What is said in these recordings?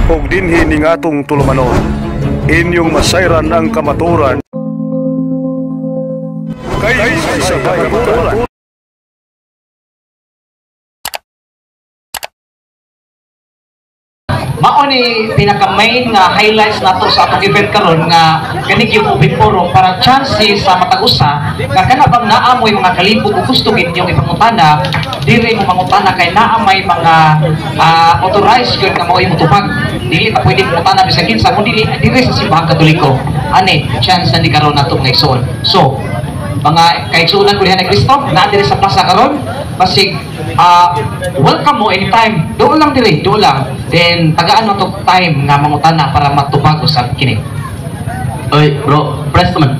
ug dinhi ning atong tulumanon. Inyong masayran ang kamaturan kay sa kamaturan. Mao ni pinaka-main nga highlights nato sa atong event karon nga kani gyud open forum para chances sa matag-usa nga kana bang naamoy mga kalibog ug gusto gid niyong ipangutana diri mo mangutana kay naamay mga authorized gyud nga mao imong tubag dili ta pwede mangutana bisag kinsa kun dili sa simbahan katoliko ani chance na ni karon nato nga igsoon. So mga kaigsuonan ko diha ni Kristo na diri sa plaza karon basig welcome mo anytime. Doon lang diri, doon lang. Then tagaan mo to time nga mangutana para matubag usab kini. Oy, bro, press naman.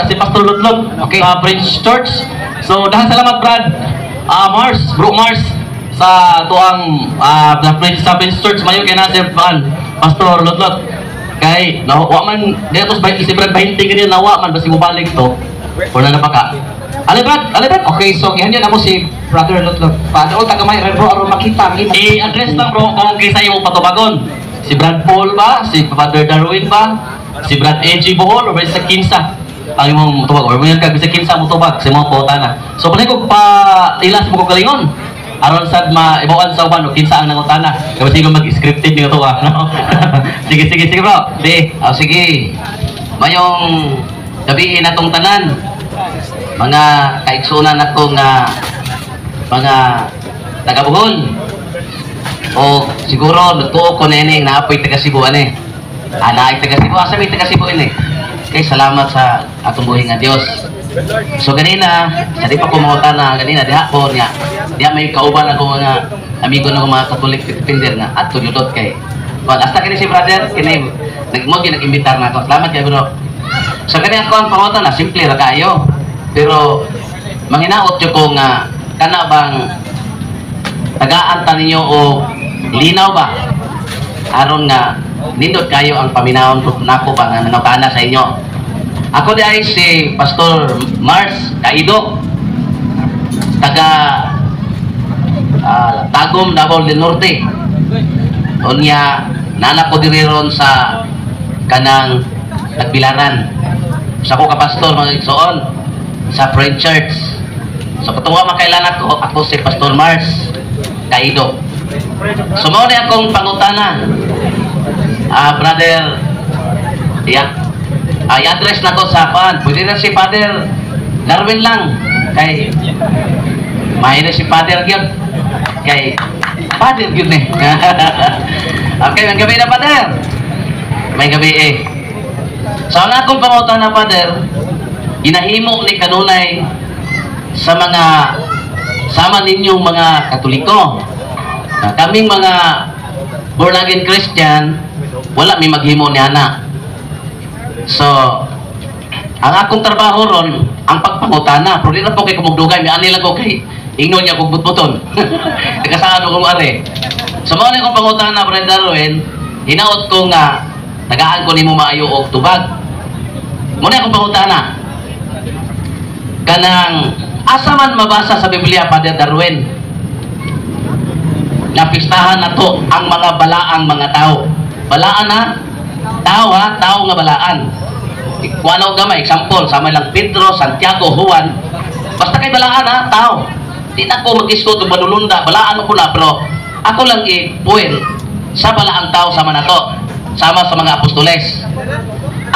Si Pastor Lutlot, Okay. sa Prince Church. So, dahil salamat, Brad. Bro Mars, sa tuang sa Prince Church, mayo kay na si Pastor Lutlot. Kay, nawa man, dito si Brad 20 ganyan, nawa man, basi mo balik to. Wala na pa ka. Alibad. Okay, so ihanyan ako si Brother Lutlot. Paano tagamay bro aron makita I-address lang bro kung kaysa yung patubagon. Si Brad Paul ba? Si Father Darwin ba? Si Brad A.G. Bohol o ba sa Kinsa? Ang imong tubag. Or mga kag sa Kinsa mo tubag sa mga pota na. So panay ko pa ilas mo ko galingon. Aron sad maibawan sa uban o kinsa ang nangutana. Kaya sige mag-scripted nito ah. No? sige bro. Sige. Mayong gabihin natong tanan. Mga kaigsunan nato nga mga taga-Bohol. O siguro natuo ko neneng naapoy taga Cebu ani. Naay taga Cebu, asa may taga Cebu ini. Kay salamat sa atong buhi nga Dios. So ganina, sa di pa ko mangutana ganina diha po niya. Diha may kauban ako nga amigo ng mga Catholic defender nga adto judot kay. But hasta kini si brother kini nag-imbitar na ako. Salamat kay bro. So kani ako ang pangutana simple ra kayo. Pero manginaot yo ko nga kana bang tagaan ta ninyo o linaw ba aron nga nindot kayo ang paminawon ko nako ba nga nanukana sa inyo. Ako di ay si Pastor Mars Kaido, taga Tagum, Davao del Norte. Unya nana ko diri ron sa kanang Tagbilaran. Sa ko ka pastor mga igsoon sa Prince Church. So katuwa makailan ako si Pastor Mars Kaido. So mao na akong pangutana. Brother, i-address na ko sa pan. Pwede na si Father Darwin lang. Kay may na si Father yun. Kay Father yun eh. Okay, may gabi na Father. May gabi eh. So ang akong pangutana Father, ginahimo ni kanunay sa mga sama ninyong mga Katoliko. Kaming mga born again Christian, wala may maghimo ni ana. So, ang akong trabaho ron, ang pagpangutana. Pero di na po kay kumugdugay, may anila ko kay ingnon niya kung butbuton. Nagkasaan ko kung are. So, mga na akong pangutana, Brother Darwin, hinaot ko nga, tagaan ko ni mo maayo o tubag. Muna akong pangutana. Kanang asa man mabasa sa Biblia, Father Darwin, na pistahan na to ang mga balaang mga tao. Balaan na? Tao ha? Tao nga balaan. Kuanaw gamay, example, sama lang Pedro, Santiago, Juan. Basta kay balaan ha? Tao. Di na ko mag-iskot o manulunda, balaan ko na, pero ako lang i-point sa balaang tao sama na to. Sama sa mga apostoles.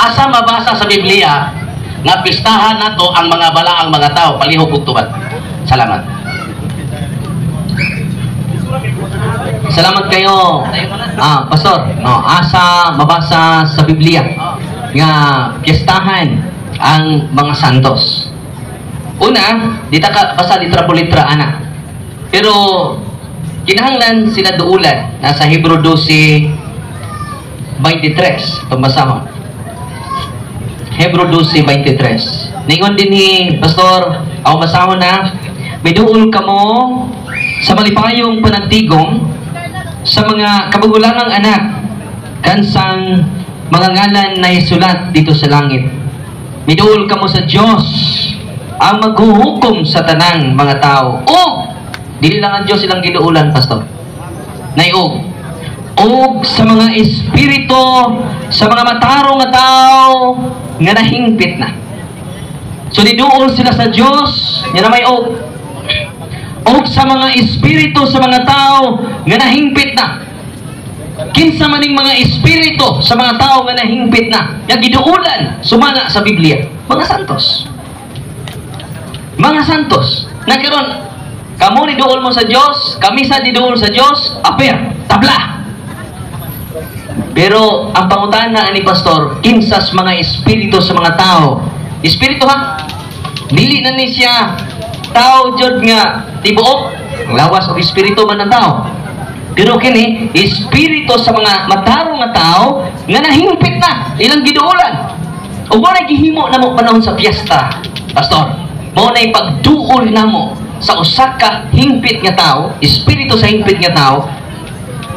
Asa mabasa sa Biblia nga pistahan na to ang mga balaang mga tao. Palihog ug tubag. Salamat. Salamat kayo, Pastor. No, asa mabasa sa Biblia nga piyestahan ang mga santos. Una, dita ka basa litra po litra ana. Pero kinahanglan sila duulan nasa Hebrew 12:23 itong basahon. Hebrew 12:23. Ningon din ni Pastor, ako basahon na, may duol ka mo sa malipayong panagtigong sa mga kabagulangang anak kansang mga ngalan na isulat dito sa langit. Miduol ka mo sa Diyos ang maghuhukom sa tanang mga tao o Dili lang ang Dios ilang giduulan, pastor. Naiog. Og sa mga espiritu, sa mga matarong nga tao nga nahingpit na. So niduol sila sa Dios, nya na may og. Og sa mga espiritu, sa mga tao nga nahingpit na. Kinsa maning mga espiritu sa mga tao nga nahingpit na, nga giduulan sumana sa Biblia, mga santos. Mga santos. Nagkaroon, kamo ni duol mo sa Dios, kami sa diduol sa Dios, aper, tabla. Pero ang pangutana ni pastor, kinsas mga espiritu sa mga tao. Espiritu ha? Dili na ni siya tao jud nga tibuok, lawas og espiritu man ng tao. Pero kini espiritu sa mga matarong nga tao nga nahingpit na ilang giduulan. Ug mo na gihimo namo panahon sa piyesta, pastor. Mo na pagduol namo sa usa ka hingpit nga tao, espiritu sa hingpit nga tao,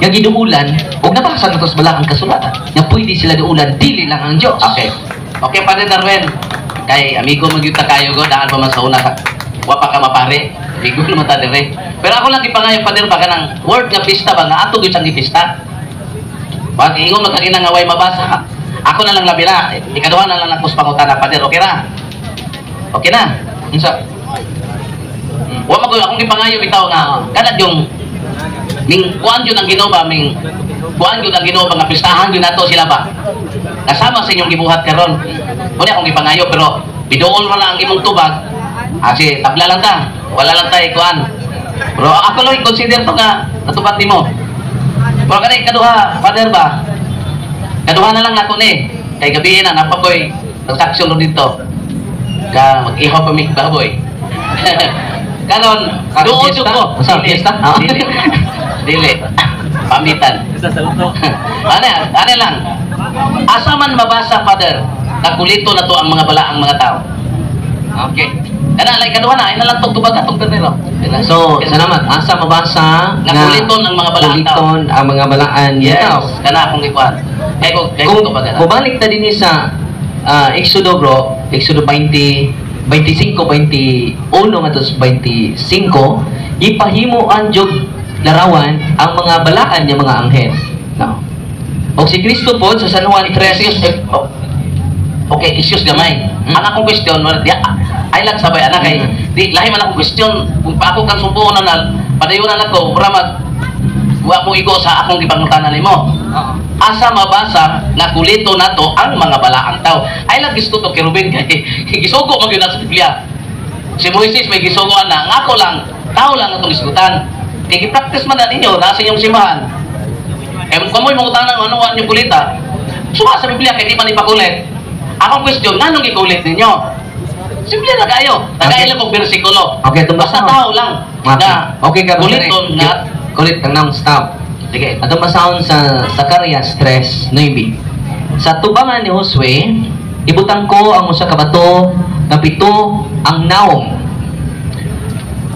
nga giduulan, ug nabasa nato sa balakang kasulatan, nga pwede sila duulan, dili lang ang Dios. Okay. Okay, Padre Darwin. Kay amigo mo gyud ta kayo go, daan pa man sa una ka. Wa pa ka mapare. Amigo naman ta dire. Pero ako lang ipangayo Padre ba kanang word nga pista ba nga ato gyud sang gipista. Wag ingon magkagina nga way mabasa. Ako na lang labira. Ikaduha na lang nakos pangutana Padre. Okay ra? Okay na. Unsa? Wa mo akong gipangayo bitaw nga kanad yung ning kuan jud ang Ginoo ba ming kuan jud ang Ginoo ba nga pistahan jud nato sila ba kasama sa inyong gibuhat karon. Muna akong gipangayo pero biduol mo lang ang imong tubag kasi tabla lang ta wala lang tay kuan pero ako lang i-consider to nga natubag nimo pero kanay kaduha Father ba kaduha na lang nato ni kay gabi na napakoy transaction dito ka mag-ihaw pa mi baboy karon duol jud ko sa fiesta. Dili. Pamitan. Ano lang. Asa man mabasa, Father, nakulito na to ang mga balaang mga tao. Okay. Kana lay kaduha na, ay na lang tugtubag atong kanero. So, salamat. Asa mabasa nakuliton ang mga balaang tao. Kuliton ang mga balaan nga tao. Kana akong ikuan. Kung bumalik ta dinhi sa Exodo bro, Exodo 25, 21 ngadto sa 25, ipahimo ang jud larawan ang mga balaan niya mga anghel. No. O si Kristo po sa San Juan 13. Okay, issues gamay. Ang akong question, ay lang sabay anak kay di lahi man akong question kung pa ako kan sumpuon na padayunan ako para wa mo igo sa akong gipangutanan nimo. Asa mabasa na kulito nato ang mga balaang tao. Ay lang gusto to kay Ruben kay gisugo man gyud sa Biblia. Si Moises may gisugo na ngako lang tao lang atong isgutan. Kaya i-practice man na ninyo, nasa inyong simbahan. Eh, kung mo'y mga tanang ano ang inyong kulita, suha sa Biblia, kaya di man ipakulit. Akong question, anong ikulit ninyo? Simple na kayo. Nagkailan kong bersikulo. Okay, ito basta tao lang. Na, okay ka, kuliton na. Kulit, ang noun, stop. Sige. Ito masahon sa Zacarias 3:9. Sa tubangan ni Josue, ibutang ko ang usa ka bato, na pito ang naong.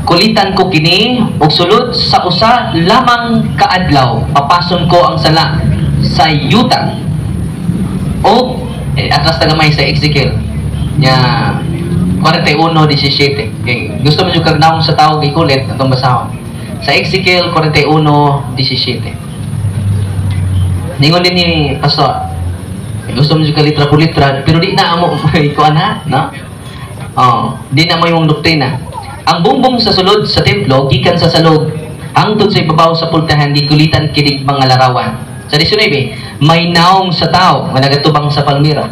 Kulitan ko kini og sulod sa usa lamang kaadlaw papason ko ang sala sa yuta o atras tagamay sa Ezekiel nya 41:17 kay gusto mo jud kag naong sa tao kay kulit atong basahon sa Ezekiel 41:17 ningon din ni pastor gusto mo jud ka litra por litra pero di na amo ikuan ha no di na mo yung doktrina. Ang bumbong sa sulod sa templo, gikan sa salog, hangtod sa ibabaw sa pultahan, di kulitan kinig mga larawan. Sa 19, may naong sa tao, nga nagatubang sa palmira.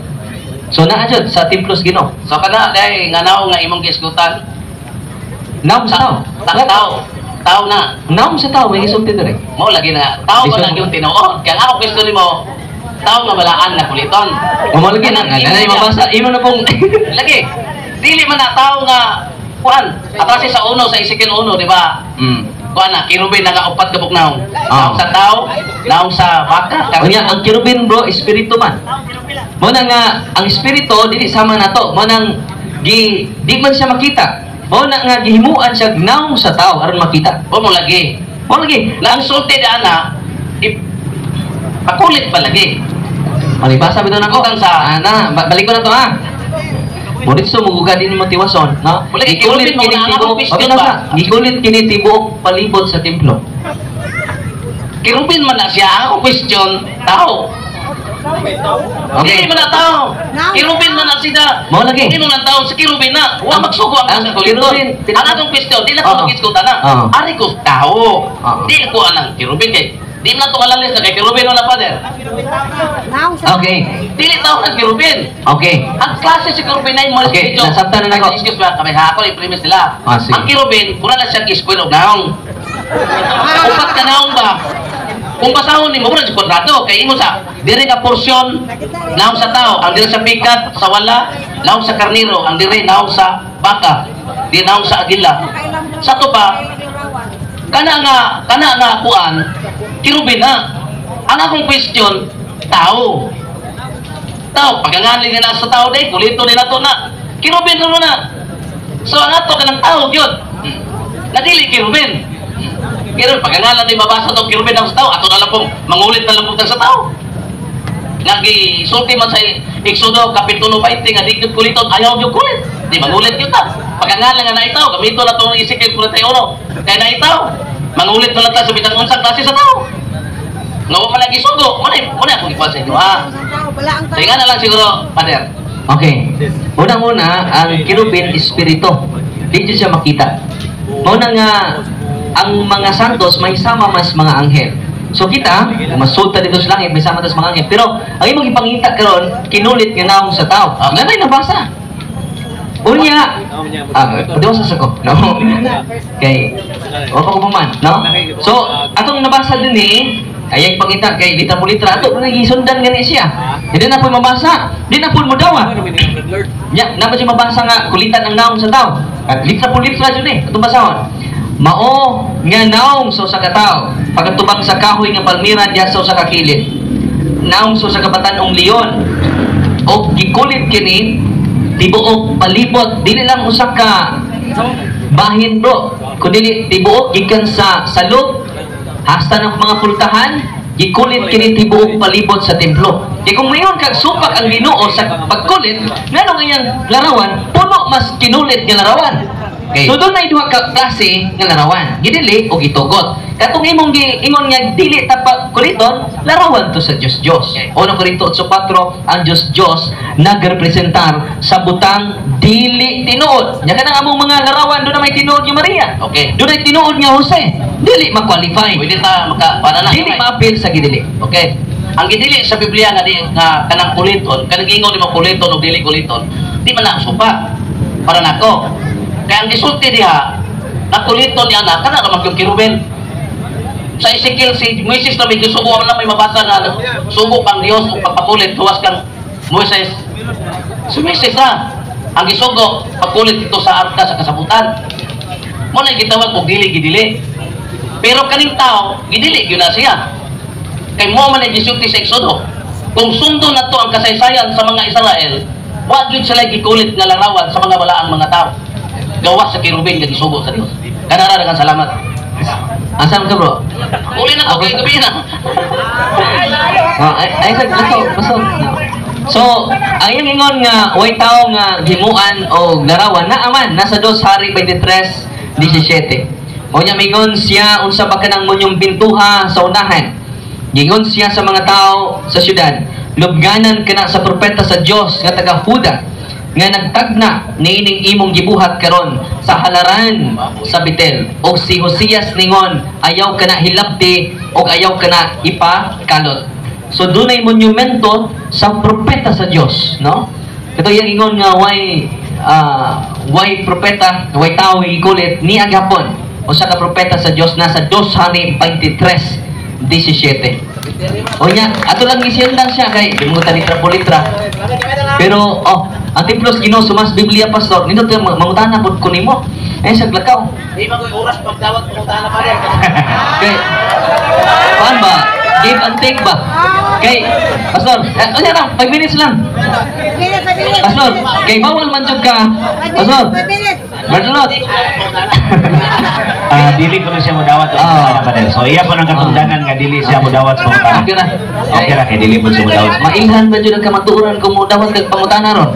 So, naadjod sa templos Ginoo. So, kana, dahil nga naong nga imong kisgutan, naong sa tao. Tao na. Naong sa tao, may isulti doon eh. Mo lagi na, tao mo lang yung tinuod. Kaya ako gusto nimo, tao nga balaan na kuliton. Mo lagi na, nanay mabasa, imo na pong... Lagi, dili man na tao nga, kuan, atrasi sa uno, sa Ezekiel 1, di ba? Kuan na, kirubin na nga upat kabuk naong. Naong sa tao, naong sa baka. Kanya, ang kirubin bro, espiritu man. Mo na nga, ang espiritu, dili sama na to. Mo nang, di man siya makita. Mo na nga, gihimuan siya naong sa tao, aron makita. O mo lagi. Mo lagi. Lang sulti da na, pakulit pa lagi. Malibasa bitaw na ko. Utang sa, balik ko na to ha. Mulit so muguga din mo tiwason, no? Wala, Gikulit ikilupin mo kini na tibuok. ang question Okay, ba? gikulit kini tibuok palibot sa templo. Kirubin man na siya. Ako question, tao. Hindi Okay. man na tao. Kirubin man na siya. Mao lagi. Hindi mo lang tao sa kirubin na. Huwag magsugo ang ang sa kuliton. kirubin, Ang atong question, di na Oo. ito magkiskuta na. Oo. Ari ko tao. Oo. Di ko anang kirubin kay. Di mo na ito malalis na kay kirubin wala father. Okay. Dili tao ng kirubin. Okay. Ang klase si kirubin ay mo Okay, nasabtan na nako. Excuse me, kami ha ako i-premise nila. Ah, sige. Ang kirubin, kung na siya kiskwil o naong. Upat ka naong ba? Kung basahon ni mo, muna sa kontrato, kay imo sa dire nga porsyon, naong sa tao, ang dire sa pikat, sa wala, naong sa karniro, ang dire naong sa baka, di naong sa agila. Sa to pa, kana nga kuan, kirubin na. Ang akong question, tao. Tao, pagangaling nila sa tao day, kulito nila to na. Kirubin na. So ang ato ka ng tao, yun. Nadili kirubin. Pero pagangalan din mabasa itong kirubin ng sa tao, ato na lang pong mangulit na lang pong sa tao. Nag-sulti man sa Exodo, Kapitulo 20, nga di yun kuliton, ayaw yun kulit. Di mangulit yun ta. Pagangalan nga na itaw, gamito na itong Ezekiel 41. Kaya na itaw, mangulit na lang ta sa bitang unsang klase sa tao. Nga mo pala gisugo, muna akong ikuha sa inyo, ha? So, nga na lang siguro, Pader. Okay. Unang-una, ang kirubin espiritu. Dito siya makita. Una nga, ang mga santos may sama mas mga anghel. So kita, masulta dito sa langit, may sama tas mga anghel. Pero ang imong ipangita karon, kinulit nga naong sa tao. Ganay nabasa. Unya, padiwasa ko. No? Kay, wala ko pa man. No? So, atong nabasa din ay pangita kay Lita Mulitra, ato nagisundan gani siya. Hindi na po mabasa, hindi na po mo dawa. Nya, na ba siya mabasa nga, kulitan ang naong sa tao. At Lita Mulitra dyan itong basahon. Mao nga naong so sa katao, pagkatubang sa kahoy nga palmira diya so sa kakilid. Naong so sa kabatanong leon. O gikulit kini tibuok palibot, dili lang usa ka bahin bro, kundi tibuok gikan sa salud hasta ng mga pultahan, gikulit kini tibuok palibot sa templo. Kaya kung mayon kag supak ang Ginoo sa pagkulit, ngano nga yang larawan, puno mas kinulit nga larawan. Okay. So doon na duha ka klase nga larawan, gidili o gitugot. Katong imong ingon nga dili tapat kuliton, larawan to sa Dios. Ono Korinto 8:4, ang Dios nagrepresentar sa butang dili tinuod. Nya kanang among mga larawan doon na may tinuod ni Maria. Okay. Doon ay tinuod nga Jose. Dili ma-qualify. Pwede ta para na. Dili ma-appeal sa gidili. Okay. Ang gidili sa Biblia nga kanang kuliton, kanang ingon ni mo kuliton o dili kuliton, di man na supa para nako. Kaya ang gisulti diha, na kuliton niya na, kana naman yung kirubin. Sa Ezekiel, si Moises na may gisugo na may mabasa na sugo pang Diyos o pagpakulit, tuwas kang Moises. Si Moises na, ang gisugo, pagkulit dito sa arka sa kasabutan. Muna yung gitawag kung dili-gidili. Pero kaning tao, gidili, yun na siya. Kay mo man ay gisulti sa Exodo. Kung sundo na to ang kasaysayan sa mga Israel, wag yun sila gikulit nga larawan sa mga walaang mga tao. Gawas sa kirubin nga gisugo sa Dios. Kanara dengan salamat. Asan ka bro? Uli na to kay gabi na. Ay pasok. So, ang iyang ingon nga way tao nga himuan o larawan na aman nasa 2 Hari 23:17. O nya mingon siya unsa ba kanang munyong bintuha sa unahan. Gingon siya sa mga tao sa syudad, lubganan kana sa propeta sa Dios nga taga Huda nga nagtagna niining imong gibuhat karon sa halaran sa Betel. O si Hosias ningon ayaw kana hilabti o ayaw kana ipakalot. So dunay monumento sa propeta sa Dios, no? Ito yung ingon nga way propeta, way tao ikulit ni agapon o sa ka propeta sa Dios nasa 2 Hari 23:17. O nya, ato lang gisendan siya kay limutan litra po litra. Pero ang templos Ginoo sumas Biblia pastor, nindot mangutana pud ko nimo. Sa glakaw. Di man ko oras pagdawat pangutana pa rin. Kay paan ba? Give and take ba? Kay pastor, unya lang 5 minutes lang. Pastor, kay bawal man jud ka. Pastor. Berlot. dili ko na siya mudawat sa pangutana. So iya po nang katungdanan nga dili siya mudawat sa pangutana. Okay na. Okay ra kay dili po siya mudawat. Mailhan ba dyan ang kamaturan kung mudawat kag pangutana ron?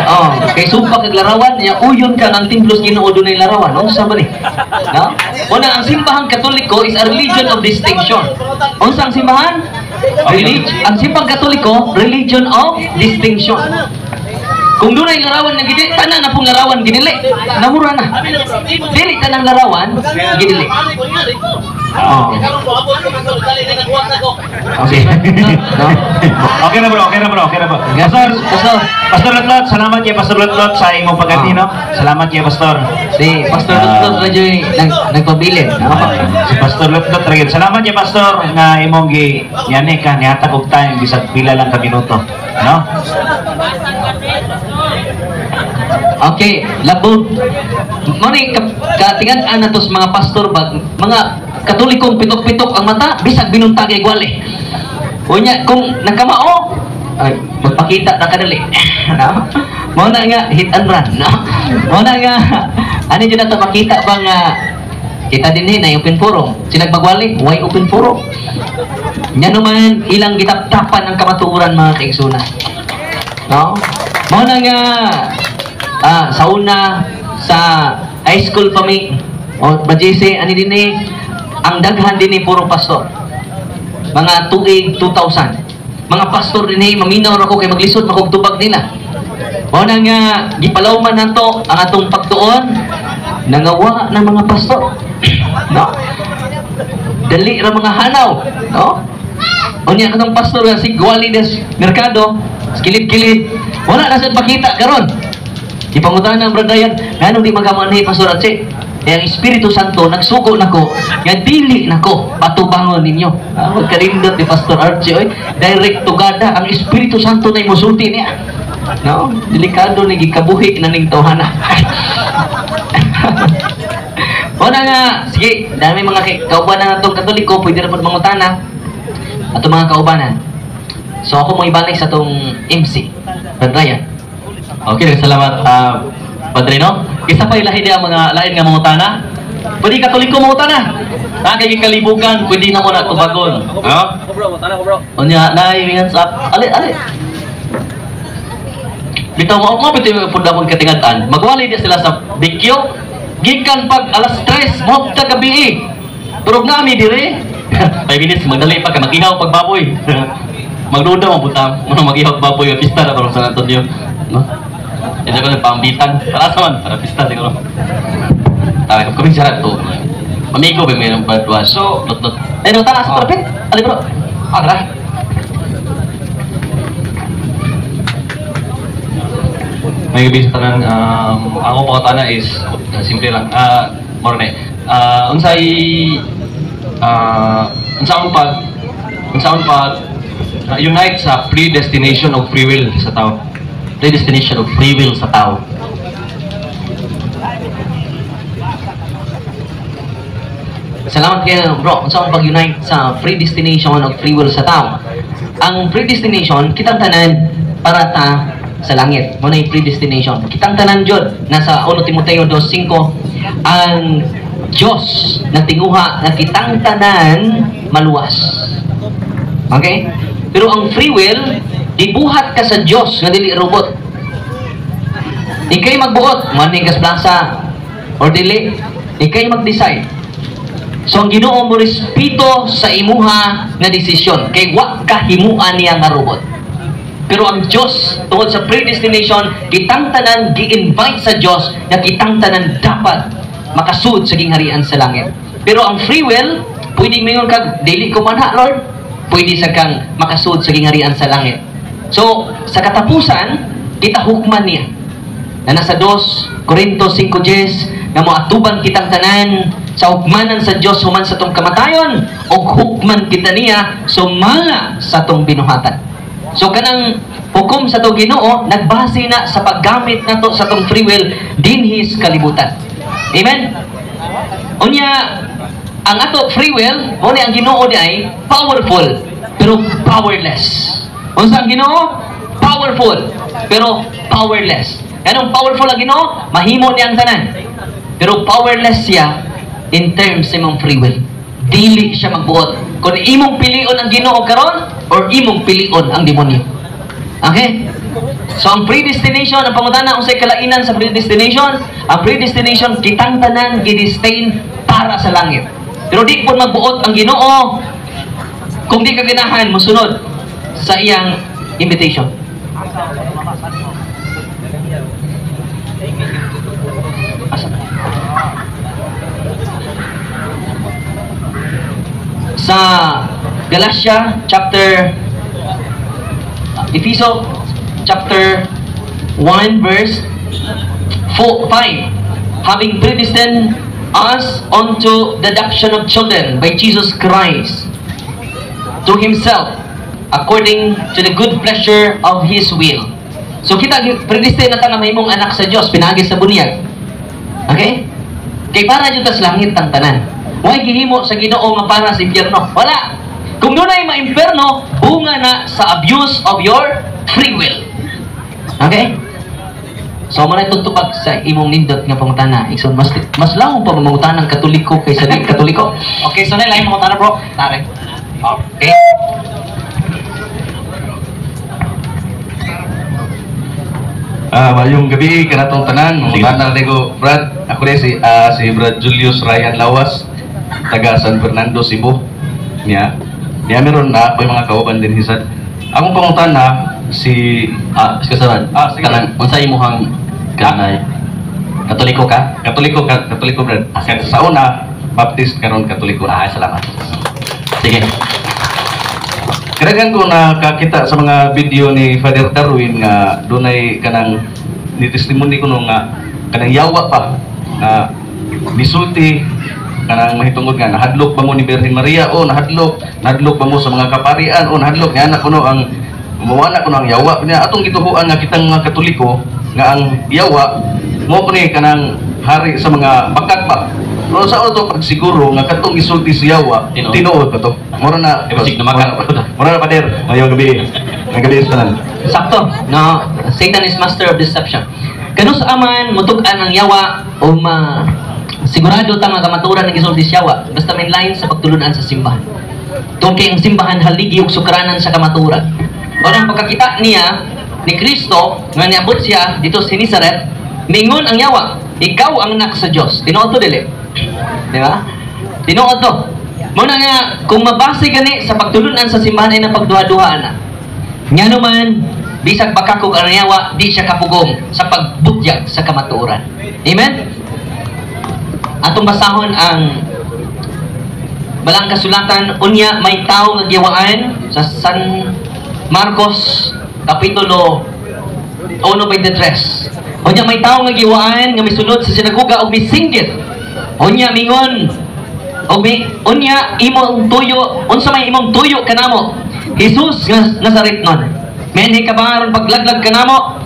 Oh, kay sumpa kag larawan, ya uyon ka ng Templos Ginoo dunay larawan. Unsa ba ni? No? Una, ang simbahang Katoliko is a religion of distinction. Unsa ang simbahan? Ang simbahang Katoliko, religion of distinction. Kung doon ay larawan na gini, tanan na pong larawan ginili. Namura na. Dili tanang larawan, ginili. Oh. Okay. No? Okay na bro, okay na bro, okay na bro. Pastor Lotlot, salamat kay Pastor Lotlot sa imong pagganti, no? Salamat kay Pastor. Si Pastor Lotlot radyo nagpabilin. Si Pastor Lotlot rin. Salamat kay Pastor nga imong yani ka nihatag og time bisag pila lang ka minuto, no? Okay, labog. Mani katingan na tos mga pastor bag mga Katolikong pitok-pitok ang mata bisag binuntag kay gwali. Unya kung nagkamao ay magpakita na kadali. No? Mo na nga hit and run, no? Mo na nga ani jud nato makita ba nga kita dinhi na open forum. Sila magwali, why open forum? Nya naman ilang gitaptapan ang kamatuoran mga kaigsunan. No? Mo na nga sa una sa high school pa mi o BGC ani dinhi ang daghan dinhi puro pastor. Mga tuig 2000. Mga pastor dinhi maminaw ra ko kay maglisod makog tubag nila. Mo na nga gipalawman nato ang atong pagtuon nangawa ng mga pastor. No? Dali ra mga hanaw, no? Unya katong pastor nga si Gualides Mercado, kilid-kilid, wala na sad pakita karon. Ipangutan ng bradayan, ngano di magaman ni Pastor Archie? Ang Espiritu Santo nagsugo nako, nga dili nako patubangon ninyo. Magkarindot ni Pastor Archie, oy, direct tugada ang Espiritu Santo na imusulti niya. No, delikado ni gikabuhi na ning tawhana. Una nga, sige, dami mga kaubanan natong Katoliko, pwede ra pod mangutana ato mga kaubanan. So ako mo ibalik sa tong MC, Bradayan. Okay, salamat Padre, no? Isa pa ilahi dia mga lain nga mangutana. Pwede Katoliko mangutana. Kay kalibugan, pwede na mo na tubagon. No? Unya naiingan sa ali. Bitaw mo bitaw pud akong katingad-an. Magwali dia sila sa Bikyo. Gikan pag alas 3 mo ta gabi. Turog nami dire. 5 minutes magdali pa ka magihaw pag baboy. Magduda mo butang, magihaw baboy ang pista na sa Antonio. No? Ito ko ng pambitan. Para sa man, para pista siguro. Kung sarap to. Amigo ba may ng badwa. So, lot. Eh, no, tala sa trapit. Ali bro. Tara. May gabi sa tanan, ako po katana is, simple lang, morne. Unsaon pag unite sa predestination of free will sa tao. Predestination of free will sa tao. Salamat kayo bro. Unsa ang pag-unite sa predestination of free will sa tao? Ang predestination kitang tanan para ta sa langit. Mo na yung predestination. Kitang tanan jud nasa 1 Timoteo 2:5 ang Diyos na tinguha na kitang tanan maluwas. Okay? Pero ang free will dibuhat ka sa Diyos nga dili robot. Ikay magbuot, maning kasplasa or dili, ikay mag-decide. So ang Ginoo mo respeto sa imuha nga desisyon kay wa ka himuan niya nga robot. Pero ang Diyos tungod sa predestination, kitang tanan gi-invite sa Diyos na kitang tanan dapat makasud sa gingharian sa langit. Pero ang free will, pwedeng mingon kag dili ko man ha, Lord. Pwede sa kang makasud sa gingharian sa langit. So, sa katapusan, kita hukman niya. Na nasa 2 Corintos 5:10 na moatuban kitang tanan sa hukmanan sa Dios human sa tong kamatayon o hukman kita niya sumala sa tong binuhatan. So kanang hukom sa tong Ginoo nagbase na sa paggamit nato sa tong free will dinhi sa kalibutan. Amen. Unya ang ato free will mo ni ang Ginoo di ay powerful pero powerless. Unsa ang Ginoo? Powerful pero powerless. Anong powerful ang Ginoo? Mahimo niya ang tanan. Pero powerless siya in terms sa imong free will. Dili siya magbuot. Kung imong pilion ang Ginoo karon or imong pilion ang demonyo. Okay? So ang predestination, ang pangutana unsay kalainan sa predestination? Ang predestination kitang tanan gidestin para sa langit. Pero di po magbuot ang Ginoo kung di ka ganahan mosunod sa iyang invitation. Sa Galatia chapter Efeso chapter 1 verse 5, having predestined us unto the adoption of children by Jesus Christ to Himself according to the good pleasure of His will. So kita predestined na nga mahimong anak sa Dios pinaagi sa bunyag. Okay? Kay para jud tas langit ang tanan. Why gihimo sa Ginoo nga para sa impyerno? Wala. Kung dunay maimpyerno, bunga na sa abuse of your free will. Okay? So mo na tutupag sa imong nindot nga pangutana. Ikson mas lawom pa mangutanang Katoliko kaysa di Katoliko. Okay, so na lain mangutana bro. Tare. Okay. Mayong gabi kanatong tanan. Mangutana rin ko, Brad. Ako rin si Brad Julius Ryan Lawas, taga San Fernando, Cebu. Niya meron na ako yung mga kauban din hisad. Akong pangutana si kasaran. Sige. Kanang unsay imong kanay Katoliko ka? Katoliko Brad. Sa una Baptist karon Katoliko. Salamat. Sige. Kadagan ko nakakita sa mga video ni Father Darwin nga dunay kanang ni testimony ko nga kanang yawa pa nga bisulti kanang mahitungod nga nahadlok ba mo ni Birhen Maria o nahadlok ba mo sa mga kaparian o nahadlok niya anak kuno ang mawala kuno ang yawa niya atong gituhuan nga kitang mga Katoliko nga ang yawa mo kuno kanang hari sa mga bakat ba. Pero sa auto pag siguro nga katong isulti si yawa tinuod pa to. Mura na pader. Ngayong gabi sa tanan. Sakto. No, Satan is master of deception. Kanus aman mutug-an ang yawa o sigurado tama kamaturan ng isulti si yawa basta may line sa pagtulunan sa simbahan. Tungkol kay ang simbahan haligi og sukranan sa kamaturan. O ang pagkakita niya ni Kristo nga niabot siya dito sa Nazareth, mingon ang yawa, ikaw ang anak sa Dios. Tinuod to dili. Di ba? Tinuod to. Muna nga kung mabase gani sa pagtulunan sa simbahan ay nang pagduha-duhaan na. Nya naman bisag bakakog ang yawa, di siya kapugong sa pagbutyag sa kamaturan. Amen. Atong basahon ang balang kasulatan unya may tawo nga giwaan sa San Marcos kapitulo 1:23. Unya may tawo nga giwaan nga misunod sa sinagoga og misinggit. Unya mingon unya imong tuyo unsa may imong tuyo kanamo? Jesus nga Nazaretnon. Menhi ka ba aron paglaglag kanamo?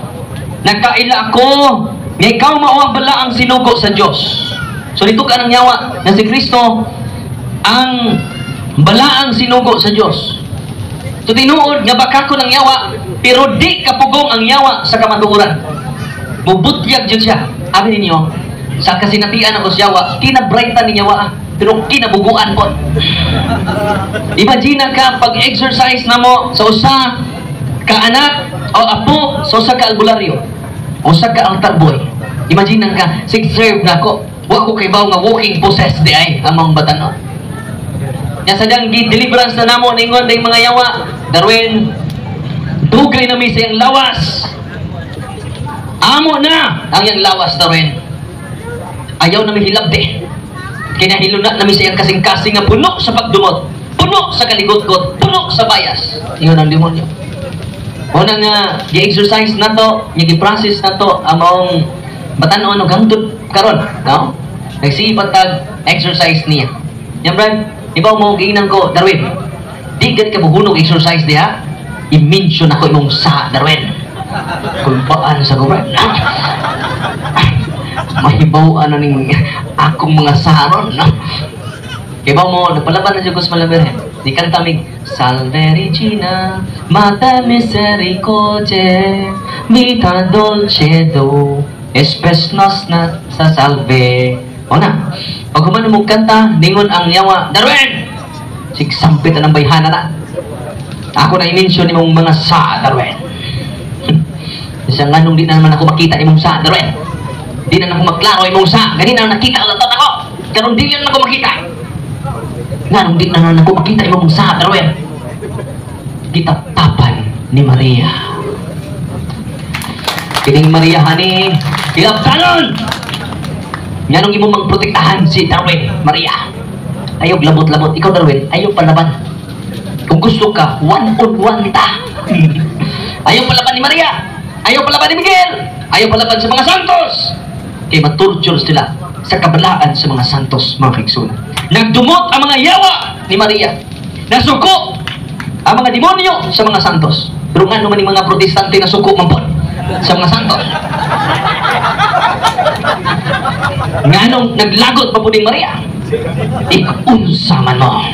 Nagkaila ako nga ikaw mao ang balaang sinugo sa Dios. So dito ka ng yawa na si Kristo ang balaang sinugo sa Dios. So tinuod nga baka ko ng yawa pero di kapugong ang yawa sa kamatuoran. Mubutyag jud siya. Abi ninyo, sa kasinatian ako sa yawa, kinabrightan ni yawa pero kinabuguan po. Imagine ka pag-exercise na mo sa usa ka anak o apo sa usa ka albularyo o usa ka altar boy. Imagine ka, sig-serve na ako. Wa ko kay baw nga walking possessed di ay among batanon. Nya sadyang deliverance na namo ningon day mga yawa, Darwin, dugay na mi sa iyang lawas. Amo na ang iyang lawas, Darwin. Ayaw na mi hilabdi. Kinahilo na mi sa iyang kasing-kasing nga puno sa pagdumot, puno sa kaligot-got, puno sa bias. Iyon ang demonyo. Una nga gi-exercise na to, gi-process na to among batanon og hangtod karon, no? Nagsipag tag exercise niya. Yan brad, ibaw mo giinan ko, Darwin. Di gad ka buhunog exercise diha. I-mention ako imong sa Darwin. Kulbaan sa gobrad. Mahibaw na ning akong mga saron, no? Ibaw mo, nagpalaban na siya ko sa Malaberhen. Di kantamig, Salve Regina, Mata Misericordia, Vita Dolce Do, Espes nos na sa salve, O na, pag humano mo kanta, ningon ang yawa, Darwin! Sigsampit na ng bayhana na. Ako na i-mention ni mong mga sa, Darwin. Isang anong di na naman ako makita ni mong sa, Darwin. Di na ako maklaro ni mong sa. Ganina na nakita ko lang ako. Karon di lang ako makita. Nganong di na naman ako makita ni mong sa, Darwin. Kitatapan ni Maria. Kining Maria, hani, kilaptanon! Nga nung imo magprotektahan si Darwin, Maria. Ayaw labot-labot. Ikaw, Darwin, ayaw palaban. Kung gusto ka, one-on-one ta. Ayaw palaban ni Maria. Ayaw palaban ni Miguel. Ayaw palaban sa mga santos. Kaya maturture sila sa kabalaan sa mga santos, mga kaigsunan. Nagdumot ang mga yawa ni Maria. Nasuko ang mga demonyo sa mga santos. Pero nga naman yung mga protestante na suko mampon sa mga santos. Nga nung naglagot pa po ni Maria, ikunsa man mo.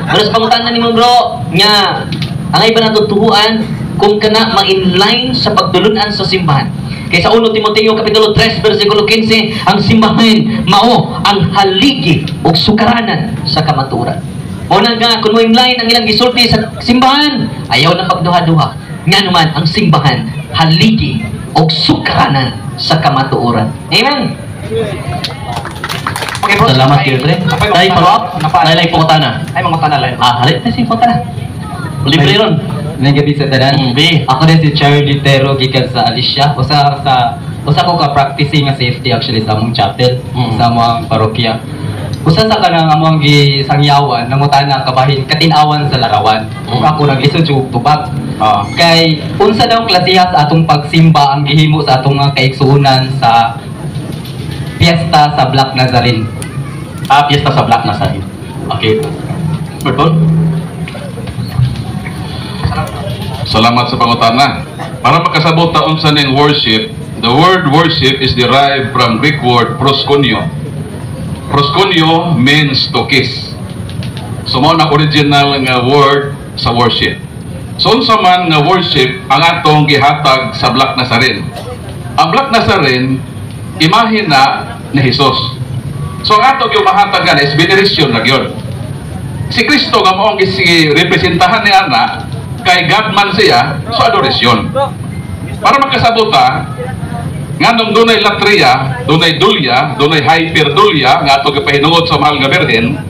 Pero sa pangutan ni mo bro, nga ang iba natutuhuan kung kana ma-inline sa pagtulunan sa simbahan. Kaya sa 1 Timoteo Kapitulo 3 versikulo 15, ang simbahan mao ang haligi o sukaranan sa kamaturan. Una nga, kung mo-inline ang ilang gisulti sa simbahan, ayaw na pagduha-duha. Nga naman, ang simbahan haligi o sukaranan sa kamatuoran. Amen? Okay, bro. Salamat, Gilbre. Dahil follow-up, dahil po ko na. Ay, mga tanah lang. Halit na si Pota na. Libre ron. Ngayong gabi sa tanan. B. Ako din si Charlie Tero gikan sa Alicia. Usa ko ka practicing nga safety actually sa among chapel, sa among parokya. Usa sa kanang among gisangyawan namutana ang kabahin katinawan sa larawan. Ug ako naglisod og tubag. Kay unsa daw klasiha sa atong pagsimba ang gihimo sa atong mga kaigsuonan sa piyesta sa Black Nazarene. Piyesta sa Black Nazarene. Okay. Pardon? Salamat sa pangutana. Para makasabot taon sa ning worship, the word worship is derived from Greek word proskuneo. Proskuneo means to kiss. So mao na original nga word sa worship. So unsa man nga worship ang atong gihatag sa Black Nazarene. Ang Black Nazarene imahe na ni Jesus. So ang atong gihatag nga is veneration na gyud. Si Kristo nga mao ang girepresentahan ni ana kay God man siya, so adorasyon. Para magkasabuta, nga nung dunay latria, dunay dulya, dunay hyperdulya, nga ito gipahinungod sa mahal nga Birhen,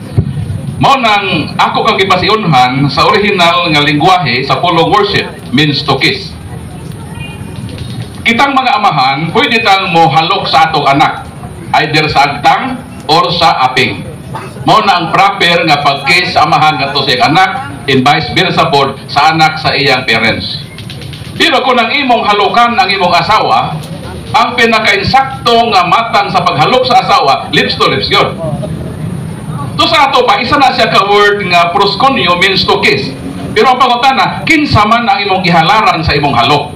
mao nang ako kang gipasiunhan sa original nga lingwahe sa pulong worship, means to kiss. Kitang mga amahan, pwede tang mo halok sa atong anak, either sa agtang or sa aping. Mao na ang proper nga pag-kiss sa amahan ngadto sa iyang anak, and vice versa po sa anak sa iyang parents. Pero kung ang imong halukan ang imong asawa, ang pinaka-insakto nga matang sa paghalok sa asawa, lips to lips yun. To sa ato pa, isa na siya ka word nga proskuneo means to kiss. Pero ang pangutana, kinsa man ang imong gihalaran sa imong halok.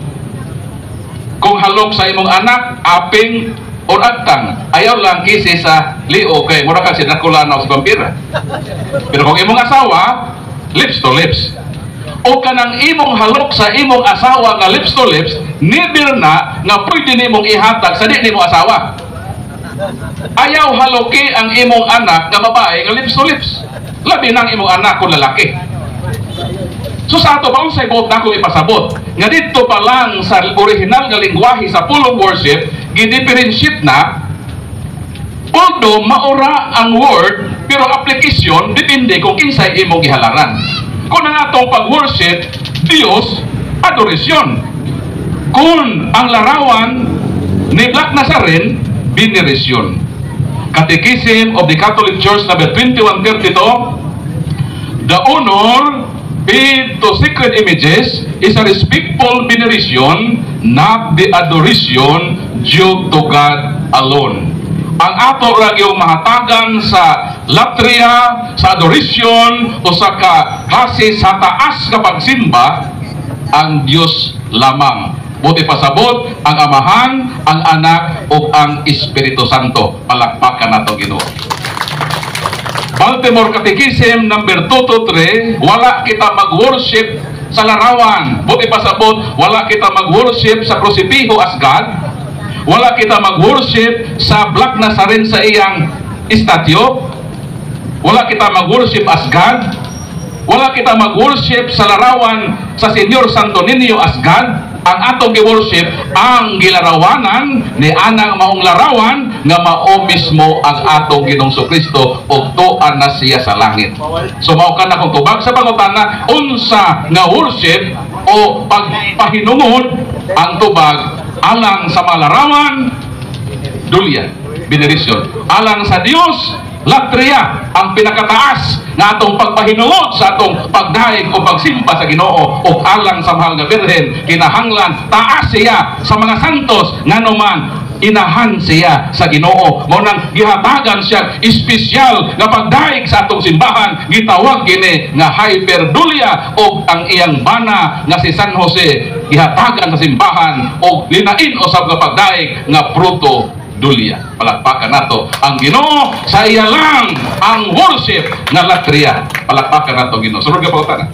Kung halok sa imong anak, aping, or agtang, ayaw lang kisi sa lio kay mura ka si Dracula na sa vampira. Pero kung imong asawa, lips to lips. O kanang imong halok sa imong asawa nga lips to lips, never na nga pwede nimong ihatag sa di nimo asawa. Ayaw haloki ang imong anak nga babae nga lips to lips. Labi nang imong anak kung lalaki. So sa ato, paunsay buot na akong ipasabot. Nga dito pa lang sa original nga lingwahe sa pulong worship, gidifferentiate na, although maura ang word, pero application, depende kung kinsay imong gihalaran. Kung ang atong pag-worship, Diyos, adorasyon. Kung ang larawan ni Black Nazarene, veneration. Catechism of the Catholic Church number 2132, the honor paid to sacred images is a respectful veneration, not the adoration due to God alone. Ang ato ra gyud mahatagan sa latria, sa adoration o sa kahasi sa taas nga pagsimba ang Dios lamang. Buti pasabot ang Amahan, ang Anak o ang Espiritu Santo. Palakpakan nato Ginoo. Baltimore Catechism number 223, wala kita mag-worship sa larawan. Buti pasabot, wala kita mag-worship sa krusipiho as God. wala kita mag-worship sa Black Nazarene sa iyang estatyo, wala kita mag-worship as God, wala kita mag-worship sa larawan sa Senyor Santo Niño as God. Ang atong gi-worship ang gilarawanan ni anang maong larawan nga mao mismo ang atong Ginoong Kristo ug tuan na siya sa langit. So mao ka na kung tubag sa pangutana unsa nga worship o pagpahinungod ang tubag alang sa mga larawan, dulya, veneration, alang sa Dios, latria, ang pinakataas na atong pagpahinungod sa atong pagdaig o pagsimpa sa Ginoo o alang sa mahal nga Birhen, kinahanglan taas siya sa mga santos nganuman inahan siya sa Ginoo. Mao nang gihatagan siya espesyal nga pagdaig sa atong simbahan, gitawag kini nga hyperdulia, o ang iyang bana nga si San Jose gihatagan sa simbahan o linain usab nga pagdaig nga Proto Dulia. Palakpakan nato ang Ginoo, sa iya lang ang worship nga latria. Palakpakan nato Ginoo. Sunod ka pautan.